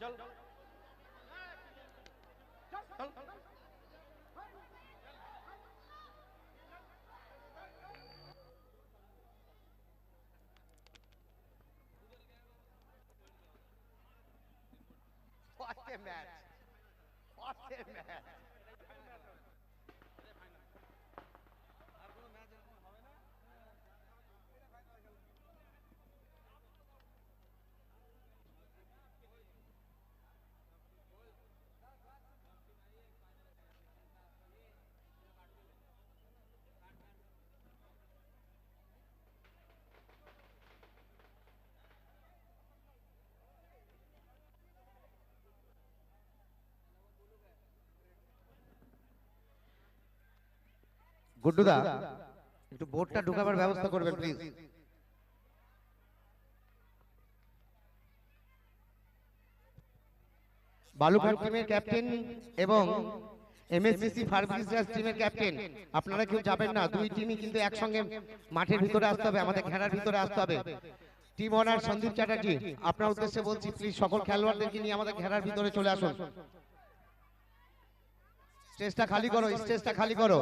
S5: চল চল
S3: What a match! What a match! গুড্ডুদা একটু বোর্ডটা ঢুকাবার ব্যবস্থা করবেন প্লিজ। বালুঘাট টিমের ক্যাপ্টেন এবং এমএসসিসি ফার্ভিসাস টিমের ক্যাপ্টেন, আপনারা কেউ যাবেন না। দুই টিমই কিন্তু একসঙ্গে মাঠের ভিতরে আসতে হবে, আমাদের ঘেরার ভিতরে আসতে হবে। টিম ওনার সন্দীপ চ্যাটার্জি, আপনার উদ্দেশ্যে বলছি, প্লিজ সকল খেলোয়াড়দেরকে নিয়ে আমাদের ঘেরার ভিতরে চলে আসুন। স্টেজটা খালি করো, স্টেজটা খালি করো।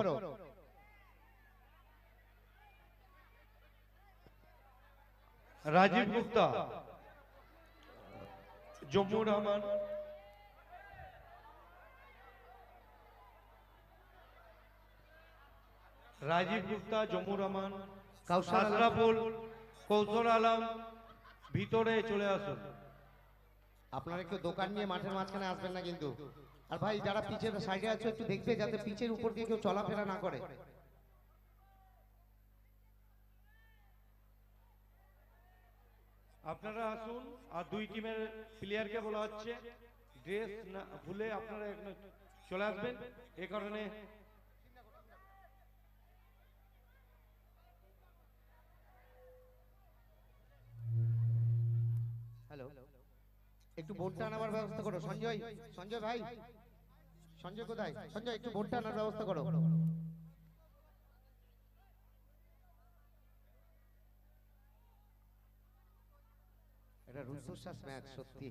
S5: রাজীব গুপ্তা, জম্মু রহমান, রাজীব গুপ্তা, জম্মু রহমান, আশরাফুল, কৌশল আলম ভিতরে চলে আসুন।
S3: আপনারা একটু দোকান নিয়ে মাঠের মাঝখানে আসবেন না কিন্তু। আর ভাই যারা পিচের সাইডে আছে একটু দেখবে যাতে পিচের উপর দিয়ে কেউ চলাফেরা না করে।
S5: আপনারা আসুন। আর দুই টিমের প্লেয়ারকে বলা হচ্ছে ড্রেস না ভুলে আপনারা এখানে চলে আসবেন। এ কারণে
S3: হ্যালো, একটু বোর্ডটা আনার ব্যবস্থা করো। সঞ্জয়, সঞ্জয় ভাই, সঞ্জয় কোথায়? সঞ্জয় একটু বোর্ডটা আনার ব্যবস্থা করো। এটা রুদ্ধশ্বাস ম্যাচ, সত্যি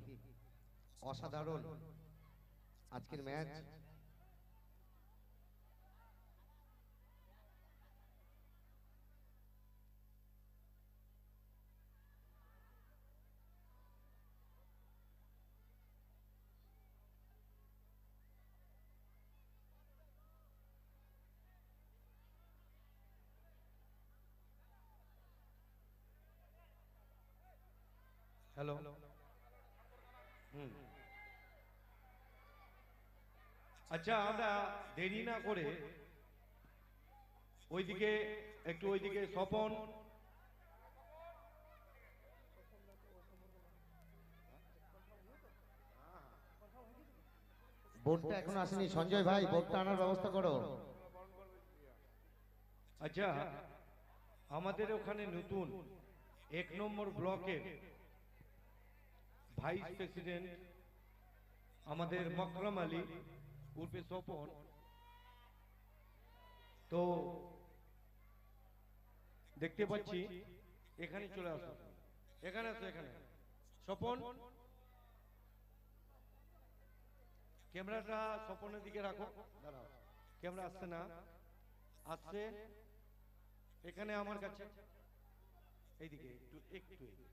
S3: অসাধারণ আজকের ম্যাচ।
S5: হ্যালো, আচ্ছা আমরা দেরি না করে ওইদিকে একটু, ওইদিকে স্বপন,
S3: বোর্ডটা এখনো আসেনি। সঞ্জয় ভাই বোর্ডটা আনার ব্যবস্থা করো।
S5: আচ্ছা আমাদের ওখানে নতুন 1 নম্বর ব্লকের ভাইস প্রেসিডেন্ট আমাদের মকরম আলী উর্ফে স্বপন, তো দেখতে পাচ্ছি এখানে চলে আসো, এখানে আসো, এখানে স্বপন, ক্যামেরাটা স্বপনের দিকে রাখো। দাঁড়াও, ক্যামেরা আসছে না, আসছে এখানে আমার কাছে, এইদিকে একটু একটু এদিকে।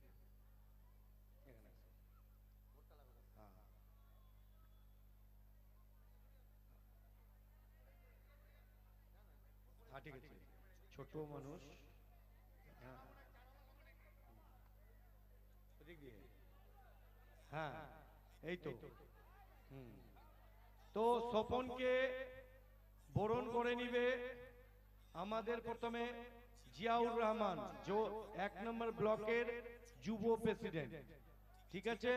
S5: এখানে আসো। হ্যাঁ। হ্যাঁ ঠিক আছে, ছোট মানুষ। হ্যাঁ ওদিক দিয়ে, হ্যাঁ এই তো। তো স্বপনকে বরণ করে নিবে আমাদের প্রথমে জিয়াউর রহমান, जो 1 নম্বর ব্লকের যুব প্রেসিডেন্ট। ঠিক আছে,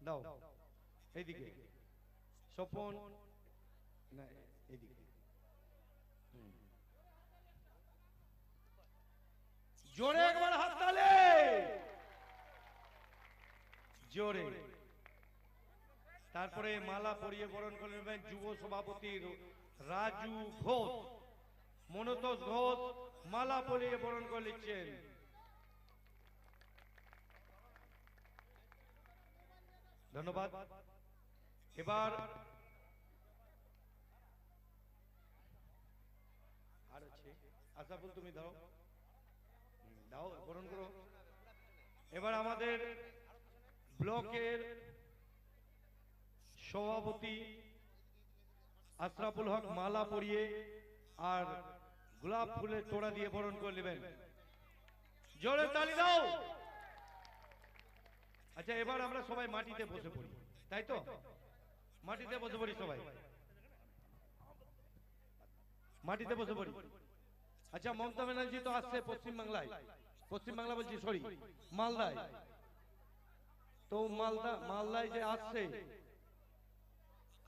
S5: দাও এইদিকে স্বপন, না এইদিকে। জোরে একবার হাততালি, জোরে। তারপরে মালা পরিয়ে বরণ করে নেবেন যুব সভাপতি রাজু ঘোষ, মনতোষ ঘোষ, মালা পরিয়ে বরণ করে নিচ্ছেন। ধন্যবাদ। এবার আর আছে আশাফুল, তুমি দাও, দাও বরণ করো। এবার আমাদের ব্লকের সভাপতি আশরাফুল হক মালা পরিয়ে আর গোলাপ ফুলের তোড়া দিয়ে বরণ করে নেবেন। জোরে তালি দাও। আচ্ছা, এবার আমরা সবাই মাটিতে বসে পড়ি, তাই তো? মাটিতে বসে পড়ি সবাই, মাটিতে বসে পড়ি। আচ্ছা, মমতা ব্যানার্জি তো আসছে পশ্চিমবাংলায়, পশ্চিমবাংলা বলছি সরি মালদায়। তো মালদায় যে আসছে,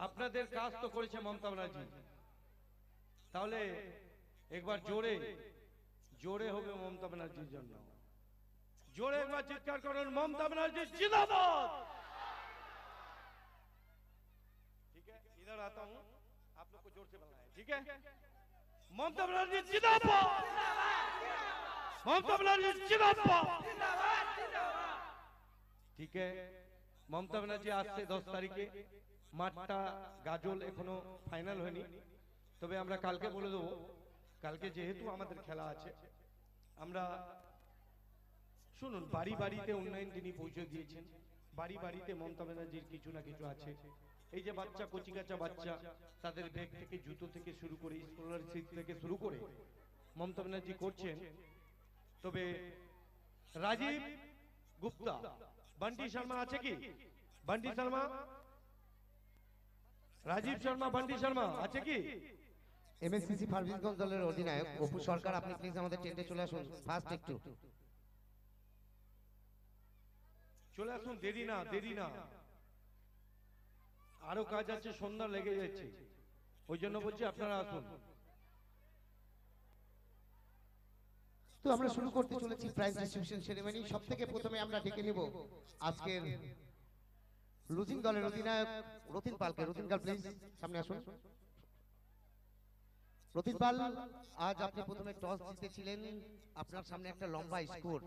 S5: আপনাদের কাজ তো করেছে মমতা ব্যানার্জি, তাহলে একবার জোরে জোরে হবে মমতা ব্যানার্জির জন্য। জোরে একবার চিৎকার করুন, মমতা ব্যানার্জি जिंदाबाद। ठीक है, इधर आता हूं, आप लोग को जोर से बोलना है, ठीक है? ममता बनर्जी जिंदाबाद, ममता बनर्जी जिंदाबाद। ঠিক है, মমতা ব্যানার্জি আসছে 10 তারিখে। মাঠটা গাজল এখনো ফাইনাল হয়নি, তবে আমরা কালকে বলে দেবো। কালকে যেহেতু আমাদের খেলা আছে, আমরা শুনুন, বাড়ি বাড়িতে উন্নয়ন তিনি পৌঁছে দিয়েছেন। বাড়ি বাড়িতে মমতা ব্যানার্জির কিছু না কিছু আছে। এই যে বাচ্চা, কচিকাচা বাচ্চা, তাদের ব্যাগ থেকে, জুতো থেকে শুরু করে, স্কলারশিপ থেকে শুরু করে মমতা ব্যানার্জি করছেন। তবে রাজীব গুপ্তা, बंटी शर्मा আছে কি? बंटी शर्मा, রাজীব শর্মা, बंटी शर्मा আছে কি?
S3: এমএসসিসি ফার্গুসগঞ্জ দলের অধিনায়ক অপু সরকার, আপনি প্লিজ আমাদের টেন্টে চলে আসুন ফার্স্ট একটু।
S5: চলে আসুন, দেরি না, দেরি না, আরো কাজ আছে, সন্ধ্যা লেগে যাচ্ছে, ওই জন্য বলছি আপনারা আসুন।
S3: তো আমরা শুরু করতে চলেছি প্রাইজ ডিস্ট্রিবিউশন সেরেমনি। সবথেকে প্রথমে আমরা ডেকে নিব আজকের লুজিং দলের অধিনায়ক রতিন পালকে। রতিন পাল প্লিজ সামনে আসুন। রতিন পাল, আজ আপনি প্রথমে টস জিতেছিলেন, আপনার সামনে একটা লম্বা স্কোর।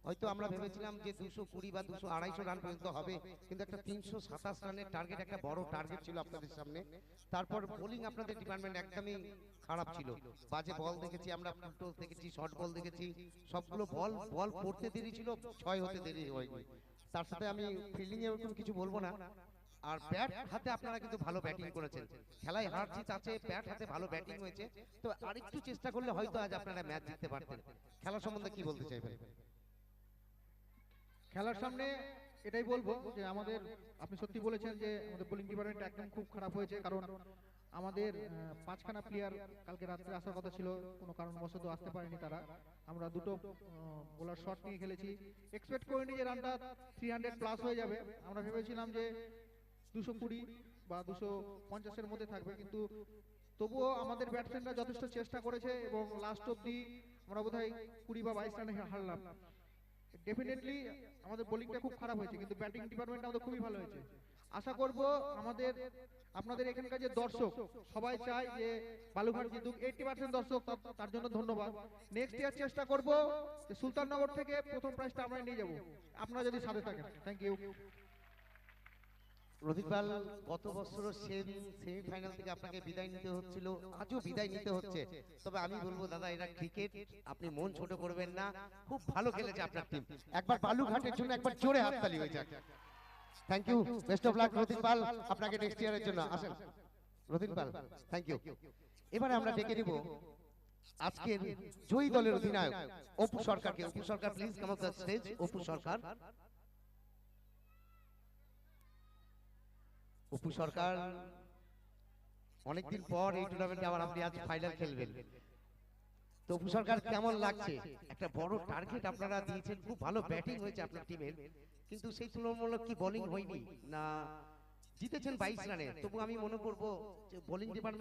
S3: হয়তো আমরা ভেবেছিলাম যে 220 বা 200-250 রান পর্যন্ত হবে, কিন্তু একটা 327 রানের টার্গেট, একটা বড় টার্গেট ছিল আপনাদের সামনে। তারপর বোলিং আপনাদের ডিপার্টমেন্ট একদমই খারাপ ছিল, বাজে বল দেখেছি আমরা, ফুলটো দেখেছি, শর্ট বল দেখেছি, সবগুলো বল পড়তে দেরি ছিল, 6 হতে দেরি হয়নি। তার সাথে আমি ফিল্ডিং এ ওরকম কিছু বলবো না। আর ব্যাট হাতে আপনারা কিন্তু ভালো ব্যাটিং করেছেন, খেলায় হার জিত আছে, ব্যাট হাতে ভালো ব্যাটিং হয়েছে। তো আরেকটু চেষ্টা করলে হয়তো আজ আপনারা ম্যাচ জিততে পারতেন। খেলা সম্বন্ধে কি বলতে চাইবেন?
S2: খেলার সামনে এটাই বলবো যে আমাদের, আপনি সত্যি বলেছেন যে আমাদের বোলিং ডিপার্টমেন্ট একদম খুব খারাপ হয়েছে, কারণ আমাদের 5খানা প্লেয়ার কালকে রাত্রে আসার কথা ছিল, কোনো কারণবশত আসতে পারেনি তারা। আমরা দুটো বোলার শট নিয়ে খেলেছি, এক্সপেক্ট করিনি যে রানটা 300 প্লাস হয়ে যাবে। আমরা ভেবেছিলাম যে 220 বা 250 এর মধ্যে থাকবে, কিন্তু তবুও আমাদের ব্যাটসম্যানরা যথেষ্ট চেষ্টা করেছে এবং লাস্ট অব্দি আমরা বোধহয় 20 বা 22 রানে হারলাম। ডেফিনেটলি আমাদের বোলিংটা খুব খারাপ হয়েছে, কিন্তু ব্যাটিং ডিপার্টমেন্ট আমাদের খুবই ভালো হয়েছে। আশা করব আপনাদের এখানকার যে দর্শক সবাই চায় যে বালুঘাট জিতুক, 80% দর্শক, তার জন্য ধন্যবাদ। নেক্সট ইয়ার চেষ্টা করব যে সুলতাননগর থেকে প্রথম প্রাইজটা আমরা নিয়ে যাব, আপনারা যদি সাথে থাকেন। Thank you.
S3: রতিন পাল, গত বছর সেমিফাইনাল থেকে আপনাকে বিদায় নিতে হচ্ছিল, আজও বিদায় নিতে হচ্ছে। তবে আমি বলবো দাদা, এটা ক্রিকেট, আপনি মন ছোট করবেন না, খুব ভালো খেলেছে আপনার টিম। একবার বালুঘাটের জন্য একবার জোরে হাততালি হয়ে যাক। Thank you, best of luck Ratin Pal, আপনাকে নেক্সট ইয়ারের জন্য। আসেন রতিন পাল, থ্যাংক ইউ। এবারে আমরা ডেকে নিব আজকের জয়ী দলের অধিনায়ক অপু সরকারকে। Apu Sarkar please come off the stage. Apu Sarkar, Apu Sarkar, অনেকদিন পর এই টুর্নামেন্টে আবার আপনি আজ ফাইনাল খেলবেন। তো অপু সরকার, কেমন লাগছে? একটা বড় টার্গেট আপনারা দিয়েছেন, খুব ভালো ব্যাটিং হয়েছে আপনার টিমের, কিন্তু সেই তুলনামূলক কি বোলিং হয়নি না? জিতেছেন 22 রানে, তবু আমি মনে করবো যে বোলিং ডিপার্টমেন্ট